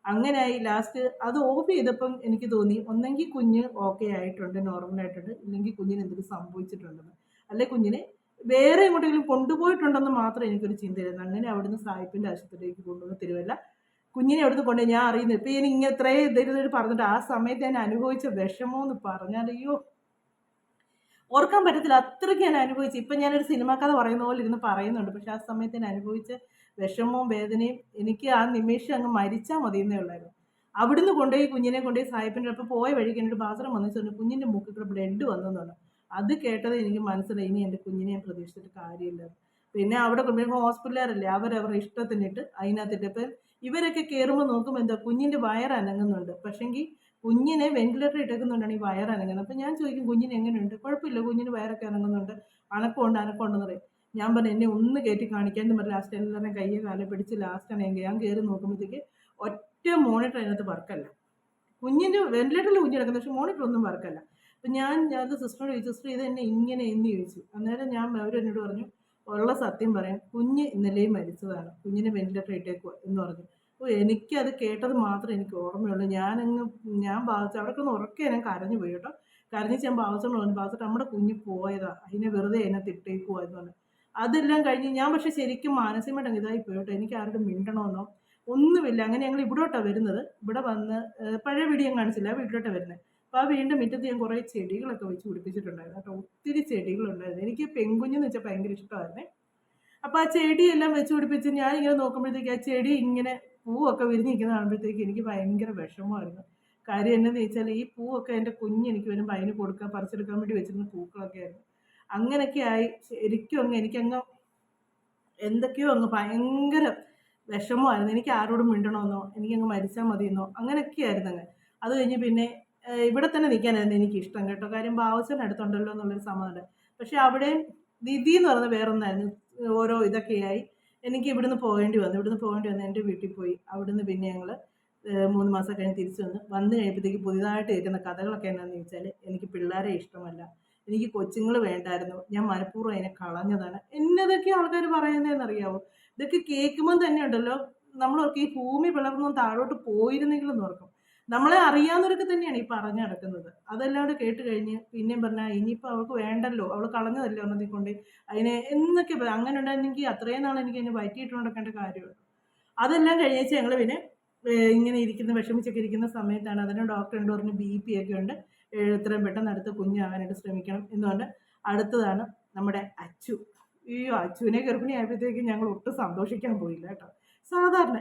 അങ്ങനെയായി. ലാസ്റ്റ് അത് ഓഫ് ചെയ്തപ്പം എനിക്ക് തോന്നി ഒന്നെങ്കിൽ കുഞ്ഞ് ഓക്കെ ആയിട്ടുണ്ട്, നോർമലായിട്ടുണ്ട്, ഇല്ലെങ്കിൽ കുഞ്ഞിന് എന്തെങ്കിലും സംഭവിച്ചിട്ടുണ്ടെന്ന്, അല്ലെ കുഞ്ഞിനെ വേറെ എങ്ങോട്ടെങ്കിലും കൊണ്ടുപോയിട്ടുണ്ടെന്ന് മാത്രം എനിക്കൊരു ചിന്തയായിരുന്നു. അങ്ങനെ അവിടുന്ന് സായിപ്പിൻ്റെ ആശുപത്രിയിലേക്ക് കൊണ്ടുവന്ന് തിരുവല്ല കുഞ്ഞിനെ അവിടുന്ന് കൊണ്ടുപോയി. ഞാൻ അറിയുന്നു ഇപ്പം ഇനി ഇങ്ങനെ ഇത്രയും ഇതൊരു പറഞ്ഞിട്ട് ആ സമയത്ത് ഞാൻ അനുഭവിച്ച വിഷമമെന്ന് പറഞ്ഞാൽ അയ്യോ ഓർക്കാൻ പറ്റത്തില്ല. അത്രയ്ക്ക് ഞാൻ അനുഭവിച്ചു. ഇപ്പം ഞാനൊരു സിനിമാ കഥ പറയുന്ന പോലെ ഇരുന്ന് പറയുന്നുണ്ട്. പക്ഷെ ആ സമയത്ത് ഞാൻ അനുഭവിച്ച വിഷമവും വേദനയും, എനിക്ക് ആ നിമിഷം അങ്ങ് മരിച്ചാൽ മതിയെന്നേ ഉള്ളായിരുന്നു. അവിടുന്ന് കൊണ്ടുപോയി കുഞ്ഞിനെ കൊണ്ടുപോയി സായിപ്പിൻ്റെ അടുത്ത് പോയ വഴിക്ക് എന്നൊരു പാത്രം വന്നിട്ട് പറഞ്ഞു കുഞ്ഞിൻ്റെ മൂക്കിൽ കൂടെ ബ്ലഡ് വന്നെന്ന് പറഞ്ഞു. അത് കേട്ടത് എനിക്ക് മനസ്സിലായി ഇനി എൻ്റെ കുഞ്ഞിനെ ഞാൻ പ്രതീക്ഷിച്ചിട്ട് കാര്യമില്ല. പിന്നെ അവിടെ കൊണ്ടുപോയി ഹോസ്പിറ്റലുകാരല്ലേ, അവരവരുടെ ഇഷ്ടത്തിനിട്ട് അതിനകത്തിട്ട് ഇപ്പം ഇവരൊക്കെ കയറുമ്പോൾ നോക്കുമ്പോൾ എന്താ കുഞ്ഞിൻ്റെ വയറ് അനങ്ങുന്നുണ്ട്. പക്ഷെങ്കിൽ കുഞ്ഞിനെ വെന്റിലേറ്റർ ഇട്ടേക്കുന്നുണ്ടാണ് ഈ വയറ് അനങ്ങുന്നത്. അപ്പം ഞാൻ ചോദിക്കും കുഞ്ഞിന് എങ്ങനെയുണ്ട്? കുഴപ്പമില്ല, കുഞ്ഞിന് വയറൊക്കെ അനങ്ങുന്നുണ്ട്, അനക്കമുണ്ടെന്ന് പറയും. ഞാൻ പറഞ്ഞു എന്നെ ഒന്ന് കയറ്റി കാണിക്കാമെന്ന് പറഞ്ഞ് ലാസ്റ്റ് എല്ലാവരും കയ്യെ കാലെ പിടിച്ച് ലാസ്റ്റാണ് ഞാൻ കയറി നോക്കുമ്പോഴത്തേക്ക് ഒറ്റ മോണിറ്റർ അതിനകത്ത് വർക്കല്ല. കുഞ്ഞിൻ്റെ വെന്റിലേറ്ററിൽ കുഞ്ഞ് കിടക്കുന്നത്, പക്ഷെ മോണിറ്റർ ഒന്നും വർക്കല്ല. അപ്പം അത് സിസ്റ്ററോട് ചോദിച്ചു, സിസ്റ്റർ ഇത് എന്നെ ഇങ്ങനെ എന്ന് ചോദിച്ചു. അന്നേരം അവരെന്നോട് പറഞ്ഞു ഉള്ള സത്യം പറയാം, കുഞ്ഞ് ഇന്നലെയും മരിച്ചതാണ്, കുഞ്ഞിനെ വെന്റിലേറ്റർ ഇട്ടേക്കുക എന്ന് പറഞ്ഞു. അപ്പോൾ എനിക്കത് കേട്ടത് മാത്രമേ എനിക്ക് ഓർമ്മയുള്ളൂ. ഞാൻ ഭാവിച്ചു അവിടെ ഒന്ന് ഉറക്കെ ഞാൻ കരഞ്ഞു പോയി കേട്ടോ. കരഞ്ഞിച്ച് ഞാൻ ഭാവിച്ചോണ്ട് പറഞ്ഞു, ഭാവിച്ചിട്ട് നമ്മുടെ കുഞ്ഞ് പോയതാ, അതിനെ വെറുതെ അതിനകത്ത് ഇട്ടേക്കുക എന്ന് പറഞ്ഞു. അതെല്ലാം കഴിഞ്ഞ് ഞാൻ പക്ഷെ ശരിക്കും മാനസികമായിട്ട് ഇതായി പോയി കേട്ടോ. എനിക്ക് ആരോട് മിണ്ടണമെന്നോ ഒന്നുമില്ല. അങ്ങനെ ഞങ്ങൾ ഇവിടോട്ടാണ് വരുന്നത്. ഇവിടെ വന്ന് പഴയ വീട് ഞാൻ കാണിച്ചില്ല, ആ വീട്ടിലോട്ടാണ് വരുന്നത്. അപ്പോൾ ആ വീടിൻ്റെ മുറ്റത്ത് ഞാൻ കുറേ ചെടികളൊക്കെ വെച്ച് പിടിപ്പിച്ചിട്ടുണ്ടായിരുന്നു കേട്ടോ. ഒത്തിരി ചെടികളുണ്ടായിരുന്നു. എനിക്ക് പെൺകുഞ്ഞെന്ന് വെച്ചാൽ ഭയങ്കര ഇഷ്ടമായിരുന്നേ. അപ്പോൾ ആ ചെടിയെല്ലാം വെച്ച് പിടിപ്പിച്ച് ഞാനിങ്ങനെ നോക്കുമ്പോഴത്തേക്ക് ആ ചെടി ഇങ്ങനെ പൂവൊക്കെ വിരിഞ്ഞിരിക്കുന്ന കാണുമ്പോഴത്തേക്ക് എനിക്ക് ഭയങ്കര വിഷമമായിരുന്നു. കാര്യം എന്താണെന്ന് ചോദിച്ചാൽ ഈ പൂവൊക്കെ എൻ്റെ കുഞ്ഞ് എനിക്ക് വരുമ്പോൾ അതിന് കൊടുക്കാൻ പറിച്ചെടുക്കാൻ വേണ്ടി വെച്ചിരുന്ന പൂക്കളൊക്കെ ആയിരുന്നു. അങ്ങനെയൊക്കെ ആയി ശരിക്കും എനിക്കങ്ങ് എന്തൊക്കെയോ അങ്ങ് ഭയങ്കര വിഷമമായിരുന്നു. എനിക്ക് ആരോടും മിണ്ടണമെന്നോ എനിക്കങ്ങ് മരിച്ചാൽ മതിയെന്നോ അങ്ങനെയൊക്കെ ആയിരുന്നു അങ്ങ്. അത് കഴിഞ്ഞ് പിന്നെ ഇവിടെ തന്നെ നിൽക്കാനായിരുന്നു എനിക്കിഷ്ടം കേട്ടോ. കാര്യം ബാവച്ചൻ അടുത്തുണ്ടല്ലോ എന്നുള്ളൊരു സമാധാനം. പക്ഷെ അവിടെയും വിധി എന്ന് പറയുന്നത് വേറൊന്നായിരുന്നു. ഓരോ ഇതൊക്കെയായി എനിക്ക് ഇവിടുന്ന് പോകേണ്ടി വന്നു. എൻ്റെ വീട്ടിൽ പോയി. അവിടുന്ന് പിന്നെ ഞങ്ങൾ 3 മാസം കഴിഞ്ഞ് തിരിച്ചു വന്നു കഴിയുമ്പോഴത്തേക്ക് പുതിയതായിട്ട് കേൾക്കുന്ന കഥകളൊക്കെ എന്നാന്ന് ചോദിച്ചാൽ എനിക്ക് പിള്ളേരെ ഇഷ്ടമല്ല, എനിക്ക് കൊച്ചുങ്ങൾ വേണ്ടായിരുന്നു, ഞാൻ മനഃപൂർവ്വം അതിനെ കളഞ്ഞതാണ്, എന്നതൊക്കെ ആൾക്കാർ പറയുന്നതെന്നറിയാവോ. ഇതൊക്കെ കേൾക്കുമ്പോൾ തന്നെ ഉണ്ടല്ലോ നമ്മളൊക്കെ ഈ ഭൂമി പിളർന്നും താഴോട്ട് പോയിരുന്നെങ്കിലും ഓർക്കും. നമ്മളെ അറിയാവുന്നവരൊക്കെ തന്നെയാണ് ഈ പറഞ്ഞു നടക്കുന്നത്. അതല്ലാണ്ട് കേട്ട് കഴിഞ്ഞ് പിന്നെയും പറഞ്ഞാൽ ഇനിയിപ്പോൾ അവൾക്ക് വേണ്ടല്ലോ, അവൾ കളഞ്ഞതല്ലോ ഒന്നതിൽ കൊണ്ട് അതിനെ എന്നൊക്കെ അങ്ങനെ ഉണ്ടായിരുന്നെങ്കിൽ അത്രയും നാൾ എനിക്ക് അതിനെ വയറ്റിയിട്ട് നടക്കേണ്ട കാര്യമുള്ളൂ. അതെല്ലാം കഴിഞ്ഞേച്ച് ഞങ്ങൾ പിന്നെ ഇങ്ങനെ വിഷമിച്ചൊക്കെ ഇരിക്കുന്ന സമയത്താണ് അതിന് ഡോക്ടർ എന്നോട് പറഞ്ഞു BP ഒക്കെ ഉണ്ട്, എത്രയും പെട്ടെന്ന് അടുത്ത കുഞ്ഞാകാനായിട്ട് ശ്രമിക്കണം എന്നുകൊണ്ട് അടുത്തതാണ് നമ്മുടെ അച്ചു. ഈ അച്ചുവിനെ ഗർഭിണിയായപ്പോഴത്തേക്കും ഞങ്ങൾ ഒട്ടും സന്തോഷിക്കാൻ പോയില്ല കേട്ടോ. സാധാരണ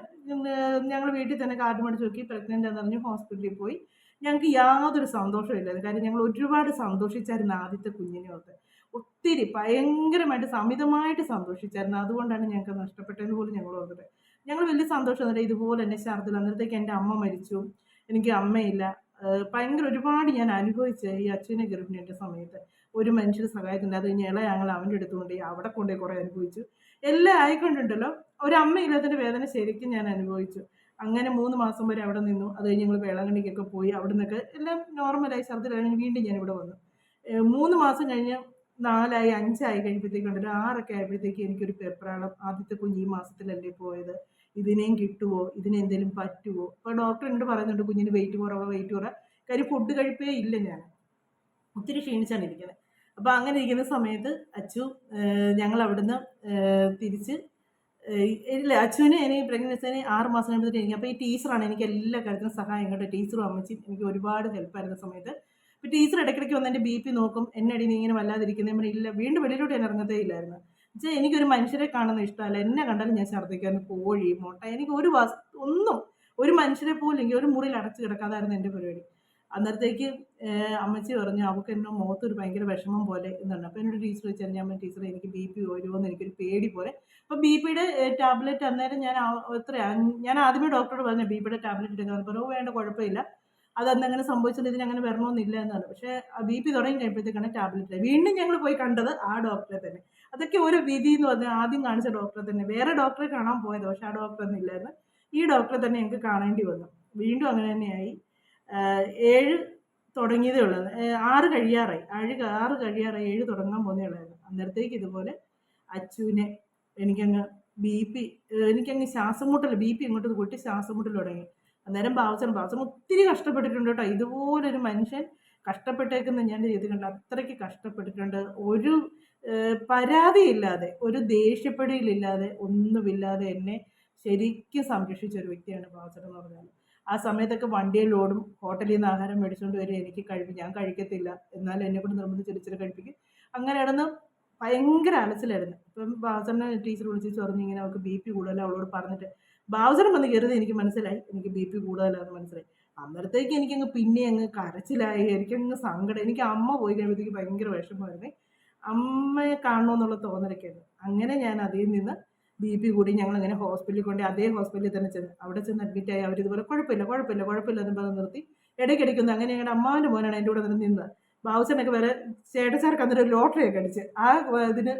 ഞങ്ങൾ വീട്ടിൽ തന്നെ കാർഡ് മേടിച്ച് നോക്കി പ്രഗ്നൻ്റ് എന്ന് പറഞ്ഞ് ഹോസ്പിറ്റലിൽ പോയി. ഞങ്ങൾക്ക് യാതൊരു സന്തോഷവും ഇല്ലായിരുന്നു. കാര്യം ഞങ്ങൾ ഒരുപാട് സന്തോഷിച്ചായിരുന്നു ആദ്യത്തെ കുഞ്ഞിനെ ഓർത്ത്. ഒത്തിരി ഭയങ്കരമായിട്ട് അമിതമായിട്ട് സന്തോഷിച്ചായിരുന്നു. അതുകൊണ്ടാണ് ഞങ്ങൾക്ക് നഷ്ടപ്പെട്ടതെന്ന് പോലും ഞങ്ങൾ ഓർത്തത്. ഞങ്ങൾ വലിയ സന്തോഷം എന്നിട്ട് ഇതുപോലെ തന്നെ ഛർദ്ദിൽ. അന്നേരത്തേക്ക് എൻ്റെ അമ്മ മരിച്ചു, എനിക്ക് അമ്മയില്ല. ഭയങ്കര ഒരുപാട് ഞാൻ അനുഭവിച്ച് ഈ അച്ഛനെ ഗർഭിണിയുടെ സമയത്ത്. ഒരു മനുഷ്യർ സഹായത്തിൻ്റെ അത് കഴിഞ്ഞ് ഞങ്ങൾ അവൻ്റെ അടുത്ത് കൊണ്ടുപോയി അവിടെ കൊണ്ടുപോയി കുറേ അനുഭവിച്ചു. എല്ലാം ആയിക്കൊണ്ടുണ്ടല്ലോ ഒരമ്മയില്ലാത്തതിൻ്റെ വേദന ശരിക്കും ഞാൻ അനുഭവിച്ചു. അങ്ങനെ 3 മാസം വരെ അവിടെ നിന്നു. അത് കഴിഞ്ഞ് ഞങ്ങൾ വേളാങ്കണ്ണിക്കൊക്കെ പോയി. അവിടെ നിന്നൊക്കെ എല്ലാം നോർമലായി ഛർദ്ദിൽ കഴിഞ്ഞ് വീണ്ടും ഞാനിവിടെ വന്നു. 3 മാസം കഴിഞ്ഞ് 4 ആയി 5 ആയി കഴിയുമ്പോഴത്തേക്കുണ്ടല്ലോ 6 ആയപ്പോഴത്തേക്ക് എനിക്കൊരു വെപ്രാളം. ആദ്യത്തെ കുഞ്ഞ് ഈ മാസത്തിലല്ലേ പോയത്, ഇതിനെയും കിട്ടുമോ, ഇതിനെന്തെങ്കിലും പറ്റുമോ. അപ്പോൾ ഡോക്ടർ എന്നോട് പറയുന്നുണ്ട് കുഞ്ഞിന് വെയിറ്റ് കുറവ്. കാര്യം ഫുഡ് കഴിപ്പേ ഇല്ല ഞാൻ, ഒത്തിരി ക്ഷീണിച്ചാണ് ഇരിക്കുന്നത്. അപ്പോൾ അങ്ങനെ ഇരിക്കുന്ന സമയത്ത് അച്ചു ഞങ്ങൾ അവിടുന്ന് തിരിച്ച് ഇല്ല അച്ചുവിനെ എനിക്ക് പ്രഗ്നൻസിന് 6 മാസം കഴിയുമ്പോഴത്തേക്ക് എനിക്ക് അപ്പോൾ ഈ ടീച്ചറാണ് എനിക്ക് എല്ലാ കാര്യത്തിനും സഹായം കേട്ടോ. ടീച്ചറും അമ്മച്ചിയും എനിക്ക് ഒരുപാട് ഹെൽപ്പായിരുന്ന സമയത്ത്. അപ്പോൾ ടീച്ചർ ഇടയ്ക്കിടയ്ക്ക് വന്ന് എൻ്റെ BP നോക്കും, എന്നടി നീ ഇങ്ങനെ വല്ലാതിരിക്കുന്നേ ഇല്ല. വീണ്ടും വെളിയിലോട്ട് ഞാൻ ഇറങ്ങത്തേ ഇല്ലായിരുന്നു. എന്നുവെച്ചാൽ എനിക്കൊരു മനുഷ്യരെ കാണുന്ന ഇഷ്ടമല്ല. എന്നെ കണ്ടാലും ഞാൻ ഛർദ്ദിക്കാന്ന്, കോഴി മുട്ട എനിക്ക് ഒന്നും ഒരു മനുഷ്യരെ പോലും എനിക്ക് ഒരു മുറിയിൽ അടച്ചു കിടക്കാതായിരുന്നു എൻ്റെ പരിപാടി. അന്നേരത്തേക്ക് അമ്മച്ചി പറഞ്ഞു അവൾക്ക് എൻ്റെ മുഖത്തൊരു ഭയങ്കര വിഷമം പോലെ എന്നുണ്ട്. അപ്പോൾ എന്നോട് ടീച്ചർ ചോദിച്ചാൽ ഞാൻ ടീച്ചറെ എനിക്ക് BP വരുമോ എന്ന് എനിക്കൊരു പേടി പോലെ. അപ്പോൾ BPയുടെ ടാബ്ലറ്റ് അന്നേരം ഞാൻ ആദ്യമേ ഡോക്ടറോട് പറഞ്ഞു BPയുടെ ടാബ്ലറ്റ് എടുക്കാൻ പറഞ്ഞു. വേണ്ട കുഴപ്പമില്ല, അതന്നങ്ങനെ സംഭവിച്ചത് ഇതിനങ്ങനെ വരണമെന്നില്ല എന്നാണ്. പക്ഷേ BP തുടങ്ങി കഴിയുമ്പോഴത്തേക്കാണ് ടാബ്ലറ്റ് വീണ്ടും ഞങ്ങൾ പോയി കണ്ടത് ആ ഡോക്ടറെ തന്നെ. അതൊക്കെ ഒരു വിധി എന്ന് പറഞ്ഞാൽ ആദ്യം കാണിച്ച ഡോക്ടറെ തന്നെ. വേറെ ഡോക്ടറെ കാണാൻ പോയത്. പക്ഷേ ആ ഡോക്ടറൊന്നും ഇല്ലായിരുന്നു. ഈ ഡോക്ടറെ തന്നെ ഞങ്ങൾക്ക് കാണേണ്ടി വന്നു. വീണ്ടും അങ്ങനെ തന്നെയായി. 7 തുടങ്ങിയതേ ഉള്ളൂ. 6 കഴിയാറായി. 6 കഴിയാറായി. 7 തുടങ്ങാൻ പോകുന്നേ ഉള്ളായിരുന്നു. അന്നേരത്തേക്ക് ഇതുപോലെ അച്ചുവിനെ എനിക്കങ്ങ് BP എനിക്കങ്ങ് ശ്വാസം മുട്ടൽ BP ഇങ്ങോട്ട് കൂട്ടി ശ്വാസം മുട്ടൽ തുടങ്ങി. അന്നേരം ബാബുച്ചൻ ഒത്തിരി കഷ്ടപ്പെട്ടിട്ടുണ്ട് കേട്ടോ. ഇതുപോലൊരു മനുഷ്യൻ കഷ്ടപ്പെട്ടേക്കുന്ന ഞാൻ ചെയ്തിട്ടുണ്ട്. അത്രയ്ക്ക് കഷ്ടപ്പെട്ടിട്ടുണ്ട്. ഒരു പരാതിയില്ലാതെ, ഒരു ദേഷ്യപ്പെടലില്ലാതെ, ഒന്നുമില്ലാതെ എന്നെ ശരിക്കും സംരക്ഷിച്ച ഒരു വ്യക്തിയാണ് ബാബുച്ചൻ എന്ന് പറഞ്ഞാൽ. ആ സമയത്തൊക്കെ വണ്ടിയിൽ ലോഡും ഹോട്ടലിൽ നിന്ന് ആഹാരം മേടിച്ചുകൊണ്ട് വരും. എനിക്ക് ഞാൻ കഴിക്കത്തില്ല, എന്നാലും എന്നെക്കൊണ്ട് നിർബന്ധിച്ച് ഇച്ചിരി കഴിപ്പിക്കും. അങ്ങനെ കിടന്ന് ഭയങ്കര അലച്ചിലായിരുന്നു. ഇപ്പം ബാബുച്ചനെ ടീച്ചർ വിളിച്ച് പറഞ്ഞു ഇങ്ങനെ അവൾക്ക് BP കൂടുതലാണ്. അവളോട് പറഞ്ഞിട്ട് ബാബുച്ചൻ വന്ന് കയറിയത് എനിക്ക് മനസ്സിലായി എനിക്ക് BP കൂടുതലാണെന്ന് മനസ്സിലായി. അന്നേരത്തേക്ക് എനിക്കങ്ങ് പിന്നെ അങ്ങ് കരച്ചിലായി. എനിക്കങ്ങ് സങ്കടം. എനിക്ക് അമ്മ പോയി കഴിയുമ്പോഴത്തേക്ക് ഭയങ്കര വിഷമമായിരുന്നേ. അമ്മയെ കാണണമെന്നുള്ള തോന്നലൊക്കെയായിരുന്നു. അങ്ങനെ ഞാൻ അതിൽ നിന്ന് BP കൂടി ഞങ്ങളങ്ങനെ ഹോസ്പിറ്റലിൽ കൊണ്ട് അതേ ഹോസ്പിറ്റലിൽ തന്നെ ചെന്ന് അവിടെ ചെന്ന് അഡ്മിറ്റായി. അവരിതുപോലെ കുഴപ്പമില്ല എന്ന് പറഞ്ഞ് നിർത്തി. ഇടയ്ക്കിടയ്ക്കൊന്ന് അങ്ങനെ ഞങ്ങളുടെ അമ്മാവൻ്റെ മോനാണ് എൻ്റെ കൂടെ നിന്നത്. ബാബുച്ചനൊക്കെ വരെ ചേട്ടച്ചാർക്ക് അന്നേരം ഒരു ലോട്ടറിയൊക്കെ അടിച്ച് ആ ഇതിന്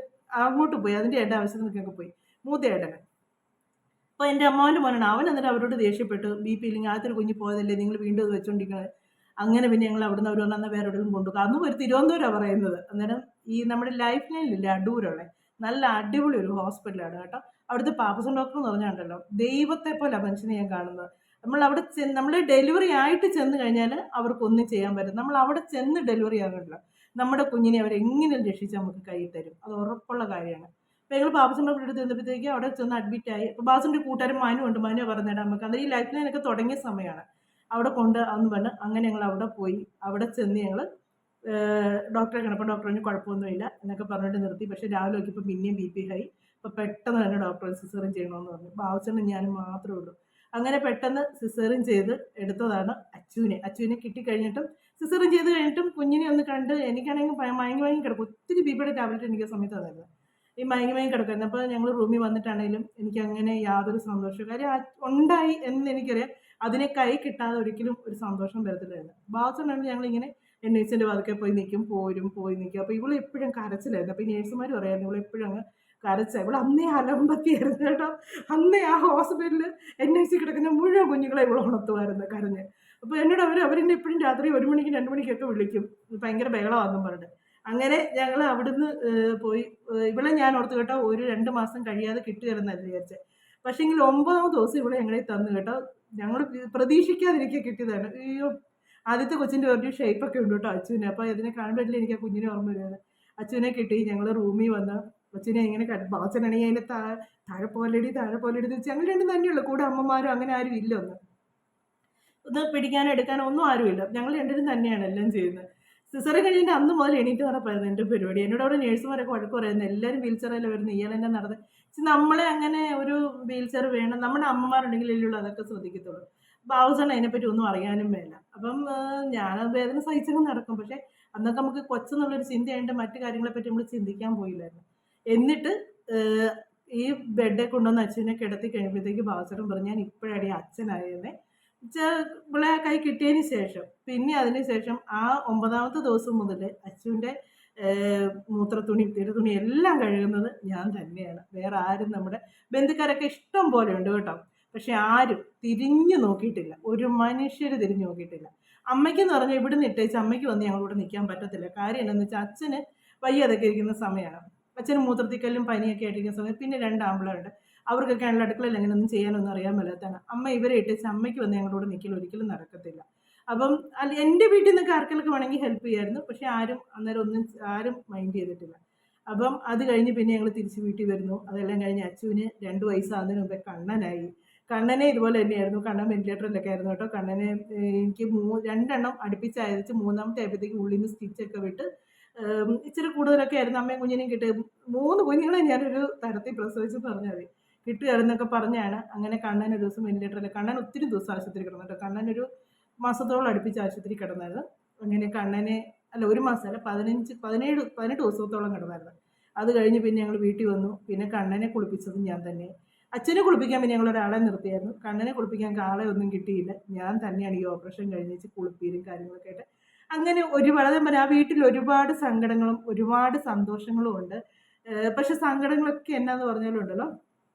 അങ്ങോട്ട് പോയി. അതിൻ്റെ ഏട്ട ആവശ്യത്തിനൊക്കെ പോയി. മൂത്ത ഏട്ടന്. അപ്പോൾ എൻ്റെ അമ്മാവൻ്റെ മോനാണ്. അവൻ എന്നിട്ട് അവരോട് ദേഷ്യപ്പെട്ടു. BP ഇല്ലെങ്കിൽ ആദ്യത്തെ കുഞ്ഞ് പോയതല്ലേ, നിങ്ങൾ വീണ്ടും അത് വെച്ചോണ്ടിരിക്കുന്നത്. അങ്ങനെ പിന്നെ ഞങ്ങൾ അവിടുന്ന് അവർ വന്നാൽ വേറെ എവിടെയും കൊണ്ടുപോകും. അന്നും ഒരു തിരുവനന്തപുരമാണ് പറയുന്നത്. അന്നേരം ഈ നമ്മുടെ ലൈഫ് ലൈനിലില്ലേ അടൂരുള്ള നല്ല അടിപൊളി ഒരു ഹോസ്പിറ്റലാണ് കേട്ടോ. അവിടുത്തെ പാപ്പസൻ ഡോക്ടർ എന്ന് പറഞ്ഞാണ്ടല്ലോ ദൈവത്തെ പോലെ മനുഷ്യനെ ഞാൻ കാണുന്നത്. നമ്മൾ അവിടെ നമ്മൾ ഡെലിവറി ആയിട്ട് ചെന്ന് കഴിഞ്ഞാൽ അവർക്കൊന്നും ചെയ്യാൻ പറ്റും. നമ്മൾ അവിടെ ചെന്ന് ഡെലിവറി ആകണ്ടല്ലോ, നമ്മുടെ കുഞ്ഞിനെ അവരെങ്ങനെയും രക്ഷിച്ച് നമുക്ക് കൈ തരും. അത് ഉറപ്പുള്ള കാര്യമാണ്. അപ്പോൾ ഞങ്ങൾ പാപ്പസൻ ഡോക്ടറെ അടുത്ത് ചെന്നപ്പോഴത്തേക്ക് അവിടെ ചെന്ന് അഡ്മിറ്റായി. അപ്പോൾ ബാബുസിൻ്റെ കൂട്ടുകാരൻ മനു ഉണ്ട്. മനു പറഞ്ഞിടാം നമുക്ക് അത് ഈ ലൈഫ് ലൈനൊക്കെ തുടങ്ങിയ സമയമാണ്. അവിടെ കൊണ്ട് അന്ന് പറഞ്ഞ് അങ്ങനെ ഞങ്ങൾ അവിടെ പോയി. അവിടെ ചെന്ന് ഞങ്ങൾ ഡോക്ടറെ കണ്ടപ്പോൾ ഡോക്ടർ പറഞ്ഞു കുഴപ്പമൊന്നുമില്ല എന്നൊക്കെ പറഞ്ഞിട്ട് നിർത്തി. പക്ഷേ രാവിലെ നോക്കിയപ്പോൾ പിന്നെയും BP ഹൈ. അപ്പോൾ പെട്ടെന്ന് തന്നെ ഡോക്ടർ സിസേറിയൻ ചെയ്യണമെന്ന് പറഞ്ഞു. ബാബുച്ചനും ഞാനും മാത്രമേ ഉള്ളൂ. അങ്ങനെ പെട്ടെന്ന് സിസേറിയൻ ചെയ്ത് എടുത്തതാണ് അച്ചുവിനെ കിട്ടിക്കഴിഞ്ഞിട്ടും സിസേറിയൻ ചെയ്ത് കഴിഞ്ഞിട്ടും കുഞ്ഞിനെ ഒന്ന് കണ്ട് എനിക്കാണെങ്കിൽ മയങ്ങി കിടക്കും. ഒത്തിരി BPയുടെ ടാബ്ലറ്റ് എനിക്ക് ആ സമയത്ത് തന്നായിരുന്നു. ഈ മയങ്ങി കിടക്കുന്നത്. അപ്പോൾ ഞങ്ങൾ റൂമിൽ വന്നിട്ടാണെങ്കിലും എനിക്കങ്ങനെ യാതൊരു സന്തോഷവും കാര്യം ഉണ്ടായി എന്ന് എനിക്കറിയാം. അതിനെ കൈ കിട്ടാതെ ഒരിക്കലും ഒരു സന്തോഷം വരത്തില്ലായിരുന്നു. ബാബുച്ചനാണെങ്കിൽ ഞങ്ങളിങ്ങനെ NHന്റെ പതുക്കെ പോയി നിൽക്കും, പോയി നിൽക്കും. അപ്പോൾ ഇവൾ എപ്പോഴും കരച്ചിലായിരുന്നു. അപ്പോൾ ഈ നേഴ്സുമാർ പറയായിരുന്നു ഇവൾ എപ്പോഴും അങ്ങ് കരച്ച. ഇവിടെ അന്നേ അലമ്പത്തിയായിരുന്നു കേട്ടോ. അന്നേ ആ ഹോസ്പിറ്റലിൽ NIC കിടക്കുന്ന മുഴുവൻ കുഞ്ഞുങ്ങളെ ഇവിടെ ഉണർത്തുമായിരുന്നു കരഞ്ഞ്. അപ്പോൾ എന്നോട് അവരെന്നെ എപ്പോഴും രാത്രി 1 മണിക്ക് 2 മണിക്കൊക്കെ വിളിക്കും ഭയങ്കര ബഹളമാണെന്നും പറഞ്ഞിട്ട്. അങ്ങനെ ഞങ്ങൾ അവിടുന്ന് പോയി. ഇവളെ ഞാൻ ഓർത്ത് കേട്ടോ ഒരു 2 മാസം കഴിയാതെ കിട്ടുകയെന്നായിരുന്നു വിചാരിച്ചത്. പക്ഷേങ്കിൽ 9ാമത്തെ ദിവസം ഇവളെ ഞങ്ങളെ തന്നു കേട്ടോ. ഞങ്ങൾ പ്രതീക്ഷിക്കാതിരിക്കുക കിട്ടിയതാണ്. അയ്യോ, ആദ്യത്തെ കൊച്ചിൻ്റെ ഒരു ഷേപ്പൊക്കെ ഉണ്ട് കേട്ടോ അച്ചുവിനെ. അപ്പോൾ അതിനെ കാണുമ്പോഴല്ലേ എനിക്ക് ആ കുഞ്ഞിനെ ഓർമ്മ വരുന്നത്. അച്ചുവിനെ കിട്ടി. ഞങ്ങൾ റൂമിൽ വന്ന് കൊച്ചിനെ ഇങ്ങനെ ബാബുച്ചനാണെങ്കിൽ അതിൻ്റെ താഴെ പോലെടി എന്ന് വെച്ചാൽ ഞങ്ങൾ രണ്ടും തന്നെയുള്ളൂ. കൂടെ അമ്മമാരും അങ്ങനെ ആരും ഇല്ല. ഒന്ന് പിടിക്കാനോ എടുക്കാനോ ഒന്നും ആരുമില്ല. ഞങ്ങൾ രണ്ടുപേരും തന്നെയാണ് എല്ലാം ചെയ്യുന്നത്. സിസേറിയൻ കഴിഞ്ഞിട്ട് അന്ന് മുതൽ എണീറ്റ് നടപ്പായിരുന്നു എൻ്റെ പരിപാടി. എന്നോട് അവിടെ നേഴ്സുമാരൊക്കെ വഴക്ക് പറയുന്നത് എല്ലാവരും വീൽ ചെയറല്ലേ വരുന്നത്, ഇയാളെന്നെ നടന്നത്. നമ്മളെ അങ്ങനെ ഒരു വീൽ ചെയർ വേണം, നമ്മുടെ അമ്മമാരുണ്ടെങ്കിൽ അല്ലേ അതൊക്കെ ശ്രദ്ധിക്കത്തുള്ളൂ. ബാബുച്ചൻ അതിനെപ്പറ്റി ഒന്നും അറിയാനും വേണ്ട. അപ്പം ഞാൻ വേദന സഹിച്ചങ്ങ് നടക്കും. പക്ഷേ അന്നൊക്കെ നമുക്ക് കൊച്ചെന്നുള്ളൊരു ചിന്തയായിട്ട് മറ്റു കാര്യങ്ങളെപ്പറ്റി നമ്മൾ ചിന്തിക്കാൻ പോയില്ലായിരുന്നു. എന്നിട്ട് ഈ ബെഡെ കൊണ്ടുവന്ന് അച്ഛനെ കിടത്തി കഴിയുമ്പോഴത്തേക്ക് ബാബുച്ചൻ പറഞ്ഞു ഞാൻ ഇപ്പോഴാണ് അച്ഛനായിരുന്നേ. ഇവളെ കൈ കിട്ടിയതിന് ശേഷം പിന്നെ അതിനുശേഷം ആ 9ാമത്തെ ദിവസം മുതൽ അച്ചുവിൻ്റെ മൂത്രത്തുണി തിരുതുണി എല്ലാം കഴുകുന്നത് ഞാൻ തന്നെയാണ്. വേറെ ആരും, നമ്മുടെ ബന്ധുക്കാരൊക്കെ ഇഷ്ടം പോലെ ഉണ്ട് കേട്ടോ. പക്ഷെ ആരും തിരിഞ്ഞു നോക്കിയിട്ടില്ല. ഒരു മനുഷ്യർ തിരിഞ്ഞു നോക്കിയിട്ടില്ല. അമ്മയ്ക്കെന്ന് പറഞ്ഞാൽ ഇവിടുന്ന് ഇട്ടേച്ച് അമ്മയ്ക്ക് വന്ന് ഞങ്ങളിവിടെ നിൽക്കാൻ പറ്റത്തില്ല. കാര്യം എന്താണെന്ന് വെച്ചാൽ അച്ഛന് വയ്യാതൊക്കെ ഇരിക്കുന്ന സമയമാണ്. അച്ഛന് മൂത്രത്തിക്കല്ലും പനിയൊക്കെ ആയിട്ടിരിക്കുന്ന സമയം. പിന്നെ 2 ആമ്പിളരുണ്ട്. അവർക്കൊക്കെ ആണല്ലോ അടുക്കളയിൽ അങ്ങനെയൊന്നും ചെയ്യാനൊന്നും അറിയാൻ മേലാത്തതാണ്. അമ്മ ഇവരെ ഇട്ടേച്ച് അമ്മയ്ക്ക് വന്ന് ഞങ്ങളോട് നിൽക്കൽ ഒരിക്കലും നടക്കത്തില്ല. അപ്പം എൻ്റെ വീട്ടിൽ നിന്നൊക്കെ ആർക്കെങ്കിലൊക്കെ വേണമെങ്കിൽ ഹെൽപ്പ് ചെയ്യായിരുന്നു. പക്ഷെ ആരും മൈൻഡ് ചെയ്തിട്ടില്ല. അപ്പം അത് കഴിഞ്ഞ് പിന്നെ ഞങ്ങൾ തിരിച്ച് വീട്ടിൽ വരുന്നു. അതെല്ലാം കഴിഞ്ഞ് അച്ചുവിന് 2 വയസ്സാകുന്നതിന് മുമ്പേ കണ്ണനായി. കണ്ണനെ ഇതുപോലെ തന്നെയായിരുന്നു. കണ്ണൻ വെന്റിലേറ്ററിലൊക്കെ ആയിരുന്നു കേട്ടോ. കണ്ണനെ എനിക്ക് 2 എണ്ണം അടുപ്പിച്ച് അയച്ച് 3ാമത്തെ ആയപ്പോഴത്തേക്ക് ഉള്ളിൽ നിന്ന് സ്റ്റിച്ചൊക്കെ വിട്ട് ഇച്ചിരി കൂടുതലൊക്കെ ആയിരുന്നു. അമ്മയും കുഞ്ഞിനെയും കിട്ടി 3 കുഞ്ഞുങ്ങളെ ഞാനൊരു തരത്തിൽ പ്രസവിച്ചെന്ന് പറഞ്ഞാൽ മതി. കിട്ടുകയായിരുന്നൊക്കെ പറഞ്ഞാണ്. അങ്ങനെ കണ്ണൻ ഒരു ദിവസം വെന്റിലേറ്ററിൽ, കണ്ണൻ ഒത്തിരി ദിവസം ആശുപത്രി കിടന്നു കേട്ടോ. കണ്ണൻ ഒരു മാസത്തോളം അടുപ്പിച്ച് ആശുപത്രി കിടന്നായിരുന്നു. അങ്ങനെ കണ്ണനെ 1 മാസമല്ല 18 ദിവസത്തോളം കിടന്നായിരുന്നു. അത് കഴിഞ്ഞ് പിന്നെ ഞങ്ങൾ വീട്ടിൽ വന്നു. പിന്നെ കണ്ണനെ കുളിപ്പിച്ചതും ഞാൻ തന്നെ. അച്ഛനെ കുളിപ്പിക്കാൻ പിന്നെ ഞങ്ങൾ ഒരാളെ നിർത്തിയായിരുന്നു. കണ്ണനെ കുളിപ്പിക്കാൻ ആളെ ഒന്നും കിട്ടിയില്ല. ഞാൻ തന്നെയാണ് ഈ ഓപ്പറേഷൻ കഴിഞ്ഞേച്ച് കുളിപ്പീരും കാര്യങ്ങളൊക്കെ ആയിട്ട് അങ്ങനെ ഒരുപാട് അതെ പറയാം, ആ വീട്ടിൽ ഒരുപാട് സങ്കടങ്ങളും ഒരുപാട് സന്തോഷങ്ങളും ഉണ്ട്. പക്ഷെ സങ്കടങ്ങളൊക്കെ എന്നാന്ന് പറഞ്ഞാലും ഉണ്ടല്ലോ,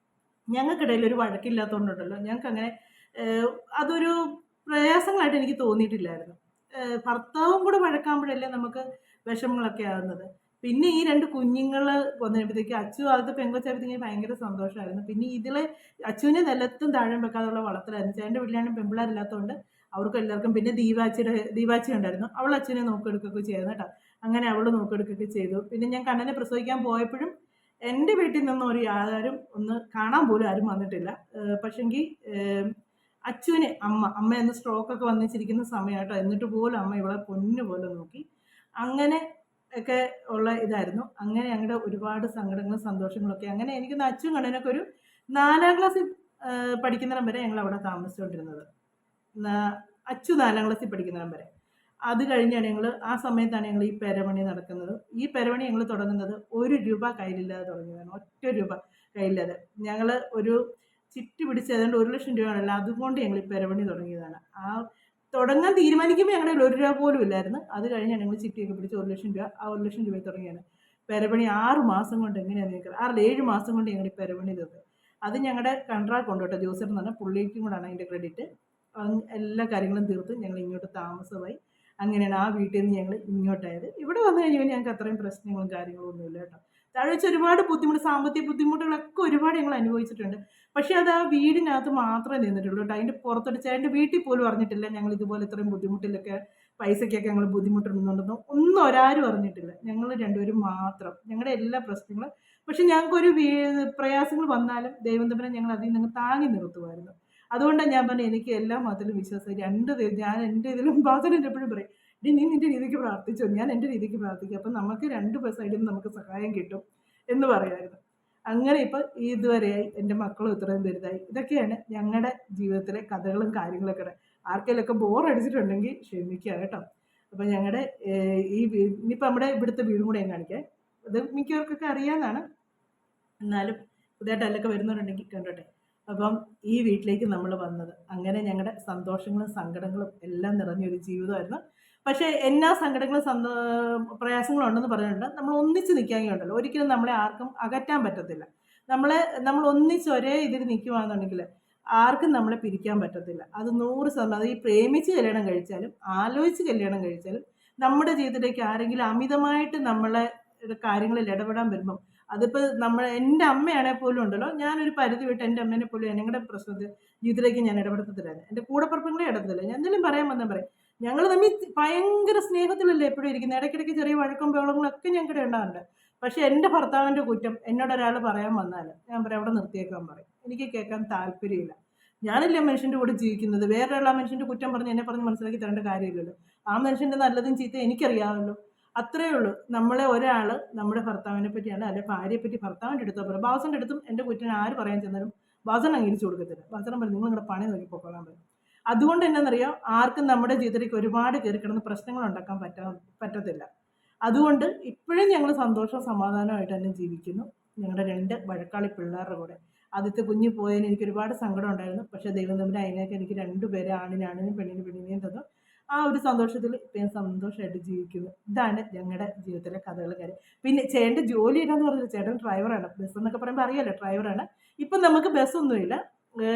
ഞങ്ങൾക്കിടയിൽ ഒരു വഴക്കില്ലാത്തതുകൊണ്ടുണ്ടല്ലോ ഞങ്ങൾക്കങ്ങനെ അതൊരു പ്രയാസങ്ങളായിട്ട് എനിക്ക് തോന്നിയിട്ടില്ലായിരുന്നു. ഭർത്താവും കൂടെ വഴക്കാകുമ്പോഴല്ലേ നമുക്ക് വിഷമങ്ങളൊക്കെ ആകുന്നത്. പിന്നെ ഈ 2 കുഞ്ഞുങ്ങൾ വന്നു കഴിയുമ്പോഴത്തേക്ക് അച്ചു ആദ്യത്തെ പെങ്കൊച്ചായപ്പോഴത്തേക്ക് ഭയങ്കര സന്തോഷമായിരുന്നു. പിന്നെ ഇതിലെ അച്ചുവിനെ നിലത്തും താഴെയും വെക്കാതെയുള്ള വളർത്തലായിരുന്നു. ചേട്ടൻ്റെ വീട്ടിലാണെങ്കിൽ പെൺപിള്ളേരില്ലാത്തതുകൊണ്ട് അവർക്കും എല്ലാവർക്കും. പിന്നെ ദീപാച്ചി ഉണ്ടായിരുന്നു. അവൾ അച്ഛനെ നോക്കിയെടുക്കുകയൊക്കെ ചെയ്യുന്നു കേട്ടോ. അങ്ങനെ അവൾ നോക്കിയെടുക്കുകയൊക്കെ ചെയ്തു. പിന്നെ ഞാൻ കണ്ണനെ പ്രസവിക്കാൻ പോയപ്പോഴും എൻ്റെ വീട്ടിൽ നിന്നും ഒരു ആരും ഒന്ന് കാണാൻ പോലും ആരും വന്നിട്ടില്ല. പക്ഷെങ്കിൽ അച്ചുവിനെ അമ്മ സ്ട്രോക്കൊക്കെ വന്നിച്ചിരിക്കുന്ന സമയം കേട്ടോ. എന്നിട്ട് പോലും അമ്മ ഇവളെ പൊന്നു പോലെ നോക്കി. അങ്ങനെ ഒക്കെ ഉള്ള ഇതായിരുന്നു. അങ്ങനെ ഞങ്ങളുടെ ഒരുപാട് സങ്കടങ്ങളും സന്തോഷങ്ങളൊക്കെ അങ്ങനെ എനിക്ക് അച്ചും കണ്ണനൊക്കെ ഒരു 4ാം ക്ലാസ്സിൽ പഠിക്കുന്നിടം വരെ ഞങ്ങൾ അവിടെ താമസിച്ചുകൊണ്ടിരുന്നത്. അച്ചു 4ാം ക്ലാസ്സിൽ പഠിക്കുന്നിടം വരെ. അത് കഴിഞ്ഞാണ് ഞങ്ങൾ ആ സമയത്താണ് ഞങ്ങൾ ഈ പെരപണി നടക്കുന്നത്. ഈ പെരപണി ഞങ്ങൾ തുടങ്ങുന്നത് 1 രൂപ കയ്യിലില്ലാതെ തുടങ്ങിയതാണ്. ഒറ്റ രൂപ കയ്യില്ലാതെ. ഞങ്ങൾ ഒരു ചിട്ടി പിടിച്ച് ഏതാണ്ട് 1 ലക്ഷം രൂപയാണല്ലോ, അതുകൊണ്ട് ഞങ്ങൾ ഈ പെരപണി തുടങ്ങിയതാണ്. ആ തുടങ്ങാൻ തീരുമാനിക്കുമ്പോൾ ഞങ്ങളുടെ 1 രൂപ പോലും ഇല്ലായിരുന്നു. അത് കഴിഞ്ഞാണ് ഞങ്ങൾ ചിട്ടിയൊക്കെ പിടിച്ച് 1 ലക്ഷം രൂപ, ആ 1 ലക്ഷം രൂപ തുടങ്ങിയാണ് പെരപണി. 6 മാസം കൊണ്ട് എങ്ങനെയാണെന്ന് നിങ്ങൾക്ക് 6-7 മാസം കൊണ്ട് ഞങ്ങൾ ഈ പെരപണി തീർത്ത്. അത് ഞങ്ങളുടെ കൺട്രാക്ട് ഉണ്ട് കേട്ടോ, ജോസഫ് എന്ന് പറഞ്ഞാൽ പുള്ളിക്കും കൂടാണ് അതിൻ്റെ ക്രെഡിറ്റ്. എല്ലാ കാര്യങ്ങളും തീർത്ത് ഞങ്ങൾ ഇങ്ങോട്ട് താമസമായി. അങ്ങനെയാണ് ആ വീട്ടിൽ നിന്ന് ഞങ്ങൾ ഇങ്ങോട്ടായത്. ഇവിടെ വന്നു കഴിഞ്ഞാൽ ഞങ്ങൾക്ക് അത്രയും പ്രശ്നങ്ങളും കാര്യങ്ങളും ഒന്നുമില്ല കേട്ടോ. താഴെ വെച്ച് ഒരുപാട് ബുദ്ധിമുട്ട്, സാമ്പത്തിക ബുദ്ധിമുട്ടുകളൊക്കെ ഒരുപാട് ഞങ്ങൾ അനുഭവിച്ചിട്ടുണ്ട്. പക്ഷെ അത് ആ വീടിനകത്ത് മാത്രമേ നിന്നിട്ടുള്ളൂ കേട്ടോ. അതിൻ്റെ പുറത്തോട്ട് ചേട്ടൻ്റെ വീട്ടിൽ പോലും അറിഞ്ഞിട്ടില്ല ഞങ്ങൾ ഇതുപോലെ ഇത്രയും ബുദ്ധിമുട്ടിലൊക്കെ പൈസയ്ക്കൊക്കെ ഞങ്ങൾ ബുദ്ധിമുട്ടുന്നുണ്ടെന്നോ ഒന്നും ഒരാരും അറിഞ്ഞിട്ടില്ല. ഞങ്ങൾ രണ്ടുപേരും മാത്രം ഞങ്ങളുടെ എല്ലാ പ്രശ്നങ്ങളും. പക്ഷെ ഞങ്ങൾക്കൊരു പ്രയാസങ്ങൾ വന്നാലും ദൈവം തമ്പുരാൻ ഞങ്ങൾ അതിൽ നിന്ന് താങ്ങി നിർത്തുമായിരുന്നു. അതുകൊണ്ടാണ് ഞാൻ പറഞ്ഞത് എനിക്ക് എല്ലാ മതത്തിലും വിശ്വാസം. ഞാൻ എൻ്റെ ഇതിലും ബാസലിൻ്റെ എപ്പോഴും പറയും, നീ നിൻ്റെ രീതിക്ക് പ്രാർത്ഥിച്ചോ, ഞാൻ എൻ്റെ രീതിക്ക് പ്രാർത്ഥിക്കും, അപ്പം നമുക്ക് 2 സൈഡിൽ നിന്ന് നമുക്ക് സഹായം കിട്ടും എന്ന് പറയുമായിരുന്നു. അങ്ങനെ ഇപ്പം ഇതുവരെയായി എൻ്റെ മക്കളും ഇത്രയും വലുതായി. ഇതൊക്കെയാണ് ഞങ്ങളുടെ ജീവിതത്തിലെ കഥകളും കാര്യങ്ങളൊക്കെ. ആർക്കെങ്കിലൊക്കെ ബോറടിച്ചിട്ടുണ്ടെങ്കിൽ ക്ഷമിക്കുക കേട്ടോ. അപ്പം ഞങ്ങളുടെ ഇനിയിപ്പോൾ നമ്മുടെ ഇവിടുത്തെ വീടും കൂടെ ഞാൻ കാണിക്കാം. അത് മിക്കവർക്കൊക്കെ അറിയാവുന്നതാണ്, എന്നാലും പുതിയതായിട്ട് അതിലൊക്കെ വരുന്നവരുണ്ടെങ്കിൽ കണ്ടോട്ടെ. അപ്പം ഈ വീട്ടിലേക്ക് നമ്മൾ വന്നത് അങ്ങനെ ഞങ്ങളുടെ സന്തോഷങ്ങളും സങ്കടങ്ങളും എല്ലാം നിറഞ്ഞൊരു ജീവിതമായിരുന്നു. പക്ഷേ എന്നാ സങ്കടങ്ങളും പ്രയാസങ്ങളും ഉണ്ടെന്ന് പറഞ്ഞിട്ടുണ്ട്, നമ്മൾ ഒന്നിച്ച് നിൽക്കാമെങ്കിൽ ഉണ്ടല്ലോ ഒരിക്കലും നമ്മളെ ആർക്കും അകറ്റാൻ പറ്റത്തില്ല. നമ്മൾ ഒന്നിച്ച് ഒരേ ഇതിൽ നിൽക്കുകയാണെന്നുണ്ടെങ്കിൽ ആർക്കും നമ്മളെ പിരിക്കാൻ പറ്റത്തില്ല. അത് 100%. അത് ഈ പ്രേമിച്ച് കല്യാണം കഴിച്ചാലും ആലോചിച്ച് കല്യാണം കഴിച്ചാലും നമ്മുടെ ജീവിതത്തിലേക്ക് ആരെങ്കിലും അമിതമായിട്ട് നമ്മളെ കാര്യങ്ങളിൽ ഇടപെടാൻ വരുമ്പം, അതിപ്പോൾ എൻ്റെ അമ്മയാണെങ്കിൽ പോലും ഉണ്ടല്ലോ, ഞാനൊരു പരിധി വിട്ട് എൻ്റെ അമ്മേനെ പോലും ഞങ്ങളുടെ പ്രശ്നത്തിൽ ജീവിതത്തിലേക്ക് ഞാൻ ഇടപെടത്തില്ലായിരുന്നു. എൻ്റെ കൂടെപ്പിറപ്പുകളെ ഇടപെടില്ല. ഞാൻ എന്തെങ്കിലും പറയാൻ വന്നാൽ പറയും. ഞങ്ങൾ തമ്മിൽ ഭയങ്കര സ്നേഹത്തിലല്ലേ എപ്പോഴും ഇരിക്കുന്നത്. ഇടയ്ക്കിടയ്ക്ക് ചെറിയ വഴക്കം ബഹളങ്ങളൊക്കെ ഞങ്ങൾക്കിടെ ഉണ്ടാകുന്നുണ്ട്. പക്ഷെ എൻ്റെ ഭർത്താവിൻ്റെ കുറ്റം എന്നോട് ഒരാൾ പറയാൻ വന്നാൽ ഞാൻ പറയും അവിടെ നിർത്തിയേക്കാൻ പറയും. എനിക്ക് കേൾക്കാൻ താല്പര്യമില്ല. ഞാനല്ലേ മനുഷ്യൻ്റെ കൂടെ ജീവിക്കുന്നത്. വേറൊരാൾ ആ മനുഷ്യൻ്റെ കുറ്റം പറഞ്ഞ് എന്നെ പറഞ്ഞ് മനസ്സിലാക്കി തരേണ്ട കാര്യമില്ലല്ലോ. ആ മനുഷ്യൻ്റെ നല്ലതും ചീത്തയും എനിക്കറിയാമല്ലോ. അത്രയേ ഉള്ളൂ. നമ്മളെ ഒരാൾ നമ്മുടെ ഭർത്താവിനെ പറ്റിയാണ് അല്ലെ ഭാര്യയെ പറ്റി ഭർത്താവിൻ്റെ അടുത്തോ പറയും. ബാസൻ്റെ അടുത്തും എൻ്റെ കുറ്റം ആര് പറയാൻ ചെന്നാലും ബാസൻ അംഗീകരിച്ചു കൊടുക്കത്തില്ല. ബാസനം പറയും നിങ്ങൾ നിങ്ങളുടെ പണി നോക്കി പൊക്കോളാൻ പറയും. അതുകൊണ്ട് എന്നാണെന്നറിയാം, ആർക്കും നമ്മുടെ ജീവിതത്തിലേക്ക് ഒരുപാട് കയറി കിടന്ന് പ്രശ്നങ്ങൾ ഉണ്ടാക്കാൻ പറ്റത്തില്ല. അതുകൊണ്ട് ഇപ്പോഴും ഞങ്ങൾ സന്തോഷവും സമാധാനമായിട്ട് തന്നെ ജീവിക്കുന്നു. ഞങ്ങളുടെ 2 വഴക്കാളി പിള്ളേരുടെ കൂടെ. ആദ്യത്തെ കുഞ്ഞ് പോയതിന് എനിക്ക് ഒരുപാട് സങ്കടം ഉണ്ടായിരുന്നു. പക്ഷേ ദൈവം തമ്മിൽ അതിനൊക്കെ എനിക്ക് 2 പേരെ, ആണിനും പെണ്ണിനെയും തന്നു. ആ ഒരു സന്തോഷത്തിൽ ഇപ്പം ഞാൻ സന്തോഷമായിട്ട് ജീവിക്കുന്നു. ഇതാണ് ഞങ്ങളുടെ ജീവിതത്തിലെ കഥകൾ കാര്യം. പിന്നെ ചേട്ടൻ്റെ ജോലി ഏതാന്ന് പറഞ്ഞില്ല, ചേട്ടൻ ഡ്രൈവറാണ്. ബസ് എന്നൊക്കെ പറയുമ്പോൾ അറിയാമല്ലോ, ഡ്രൈവറാണ്. ഇപ്പം നമുക്ക് ബസ്സൊന്നുമില്ല.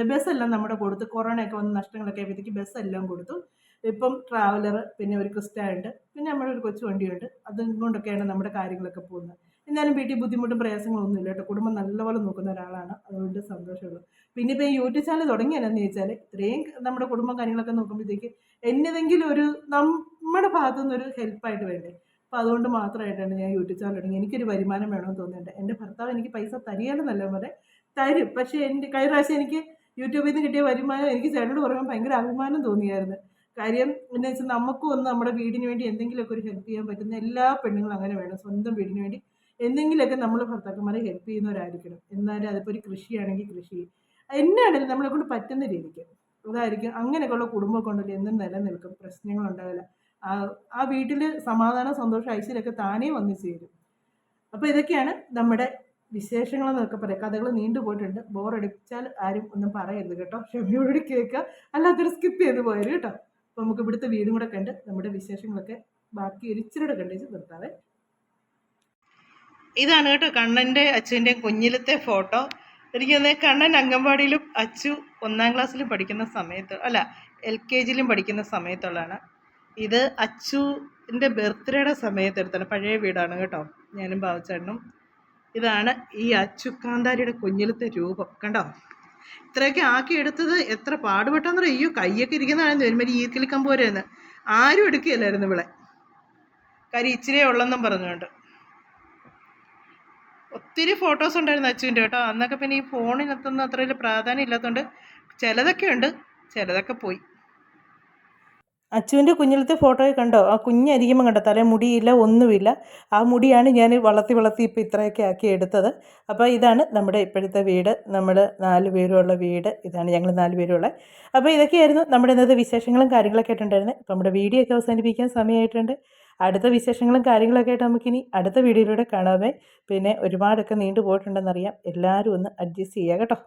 ബസ്സെല്ലാം നമ്മുടെ കൊടുത്തു. കൊറോണയൊക്കെ വന്ന് നഷ്ടങ്ങളൊക്കെ ആയപ്പോഴത്തേക്ക് ബസ്സെല്ലാം കൊടുത്തു. ഇപ്പം ട്രാവലർ, പിന്നെ ഒരു ക്രിസ്റ്റ ഉണ്ട്, പിന്നെ നമ്മുടെ ഒരു കൊച്ചു വണ്ടിയുണ്ട്. അതും കൊണ്ടൊക്കെയാണ് നമ്മുടെ കാര്യങ്ങളൊക്കെ പോകുന്നത്. എന്നാലും വീട്ടിൽ ബുദ്ധിമുട്ടും പ്രയാസങ്ങളൊന്നും ഇല്ല കേട്ടോ. കുടുംബം നല്ലപോലെ നോക്കുന്ന ഒരാളാണ്. അതുകൊണ്ട് സന്തോഷമുള്ളൂ. പിന്നെ ഇപ്പോൾ ഈ യൂട്യൂബ് ചാനൽ തുടങ്ങിയതെന്ന് ചോദിച്ചാൽ, ഇത്രയും നമ്മുടെ കുടുംബം കാര്യങ്ങളൊക്കെ നോക്കുമ്പോഴത്തേക്ക് എന്നതെങ്കിലും ഒരു നമ്മുടെ ഭാഗത്തു നിന്നൊരു ഹെൽപ്പായിട്ട് വേണ്ടേ. അപ്പോൾ അതുകൊണ്ട് മാത്രമായിട്ടാണ് ഞാൻ യൂട്യൂബ് ചാനൽ തുടങ്ങി. എനിക്കൊരു വരുമാനം വേണമെന്ന് തോന്നുന്നുണ്ട്. എൻ്റെ ഭർത്താവ് എനിക്ക് പൈസ തരികയാണെന്നല്ല പറയാം, തരും. പക്ഷേ എൻ്റെ കഴിഞ്ഞ പ്രാവശ്യം എനിക്ക് യൂട്യൂബിൽ നിന്ന് കിട്ടിയ വരുമാനം എനിക്ക് ചേട്ടനോട് പറയുമ്പോൾ ഭയങ്കര അഭിമാനം തോന്നിയായിരുന്നു. കാര്യം എന്ന് വെച്ചാൽ നമുക്കും ഒന്ന് നമ്മുടെ വീടിന് വേണ്ടി എന്തെങ്കിലുമൊക്കെ ഒരു ഹെൽപ്പ് ചെയ്യാൻ പറ്റുന്ന എല്ലാ പെണ്ണുങ്ങളും അങ്ങനെ വേണം. സ്വന്തം വീടിന് വേണ്ടി എന്തെങ്കിലുമൊക്കെ നമ്മൾ ഭർത്താക്കന്മാരെ ഹെൽപ്പ് ചെയ്യുന്നവരായിരിക്കണം. എന്നാലും അതിപ്പോൾ ഒരു കൃഷിയാണെങ്കിൽ കൃഷി, എന്നാണെങ്കിലും നമ്മളെ കൊണ്ട് പറ്റുന്ന രീതിക്ക് അതായിരിക്കും. അങ്ങനെയൊക്കെയുള്ള കുടുംബമൊക്കെ ഉണ്ടല്ലോ എന്നും നിലനിൽക്കും, പ്രശ്നങ്ങളുണ്ടാവില്ല. ആ വീട്ടിൽ സമാധാനം, സന്തോഷം, ഐശ്വര്യമൊക്കെ താനേ വന്നു ചേരും. അപ്പോൾ ഇതൊക്കെയാണ് നമ്മുടെ വിശേഷങ്ങളെന്നൊക്കെ പറയാം. കഥകൾ നീണ്ടു പോയിട്ടുണ്ട്. ബോറടിച്ചാൽ ആരും ഒന്നും പറയരുത് കേട്ടോ. ക്ഷമയോടുകൂടി കേൾക്കുക. അല്ലാത്തൊരു സ്കിപ്പ് ചെയ്ത് പോയത് കേട്ടോ. അപ്പോൾ നമുക്ക് ഇവിടുത്തെ വീടും കൂടെ കണ്ട് നമ്മുടെ വിശേഷങ്ങളൊക്കെ ബാക്കി ഒരു ഇച്ചിരിയുടെ കണ്ടേച്ച് നിർത്താവേ. ഇതാണ് കേട്ടോ കണ്ണൻ്റെ അച്ഛൻ്റെയും കുഞ്ഞിലത്തെ ഫോട്ടോ. എനിക്ക് തോന്നുന്നത് കണ്ണൻ അംഗൻവാടിയിലും അച്ചു 1ാം ക്ലാസ്സിലും പഠിക്കുന്ന സമയത്ത്, അല്ല LKGയിലും പഠിക്കുന്ന സമയത്തുള്ളതാണ്. ഇത് അച്ചുവിൻ്റെ ബർത്ത്ഡേയുടെ സമയത്ത് എടുത്താണ്. പഴയ വീടാണ് കേട്ടോ. ഞാനും ബാബുച്ചേട്ടനും. ഇതാണ് ഈ അച്ചുക്കാന്താരിയുടെ കുഞ്ഞിലത്തെ രൂപം. കണ്ടോ, ഇത്രയൊക്കെ ആക്കി എടുത്തത് എത്ര പാടുപെട്ടെന്ന് പറയും. അയ്യോ, കയ്യൊക്കെ ഇരിക്കുന്നതാണ് ഒരുമാതിരി ഈർക്കിലിക്കം പോരെയെന്ന്. ആരും എടുക്കുകയില്ലായിരുന്നു ഇവിടെ, കാര്യം ഇച്ചിരിയേ ഉള്ളെന്നും പറഞ്ഞുകൊണ്ട്. ഒത്തിരി ഫോട്ടോസ് ഉണ്ടായിരുന്നു അച്ചുവിൻ്റെ കേട്ടോ. അന്നൊക്കെ പിന്നെ ഈ ഫോണിനകത്തൊന്നും അത്ര വലിയ പ്രാധാന്യം ഇല്ലാത്തതുകൊണ്ട് ചിലതൊക്കെ ഉണ്ട്, ചിലതൊക്കെ പോയി. അച്ചുവിൻ്റെ കുഞ്ഞിലത്തെ ഫോട്ടോയെ കണ്ടോ? ആ കുഞ്ഞരിക്കുമ്പോൾ കണ്ടോ, തല മുടിയില്ല, ഒന്നുമില്ല. ആ മുടിയാണ് ഞാൻ വളർത്തി ഇപ്പോൾ ഇത്രയൊക്കെ ആക്കി എടുത്തത്. അപ്പോൾ ഇതാണ് നമ്മുടെ ഇപ്പോഴത്തെ വീട്. നമ്മൾ 4 പേരുള്ള വീട് ഇതാണ്. ഞങ്ങൾ 4 പേരുള്ള. അപ്പോൾ ഇതൊക്കെയായിരുന്നു നമ്മുടെ ഇന്നത്തെ വിശേഷങ്ങളും കാര്യങ്ങളൊക്കെ ആയിട്ടുണ്ടായിരുന്നത്. അപ്പോൾ നമ്മുടെ വീഡിയോ ഒക്കെ അവസാനിപ്പിക്കാൻ സമയമായിട്ടുണ്ട്. അടുത്ത വിശേഷങ്ങളും കാര്യങ്ങളൊക്കെ ആയിട്ട് നമുക്കിനി അടുത്ത വീഡിയോയിലൂടെ കാണാമേ. പിന്നെ ഒരുപാടൊക്കെ നീണ്ടു പോയിട്ടുണ്ടെന്നറിയാം. എല്ലാവരും ഒന്ന് അഡ്ജസ്റ്റ് ചെയ്യുക കേട്ടോ.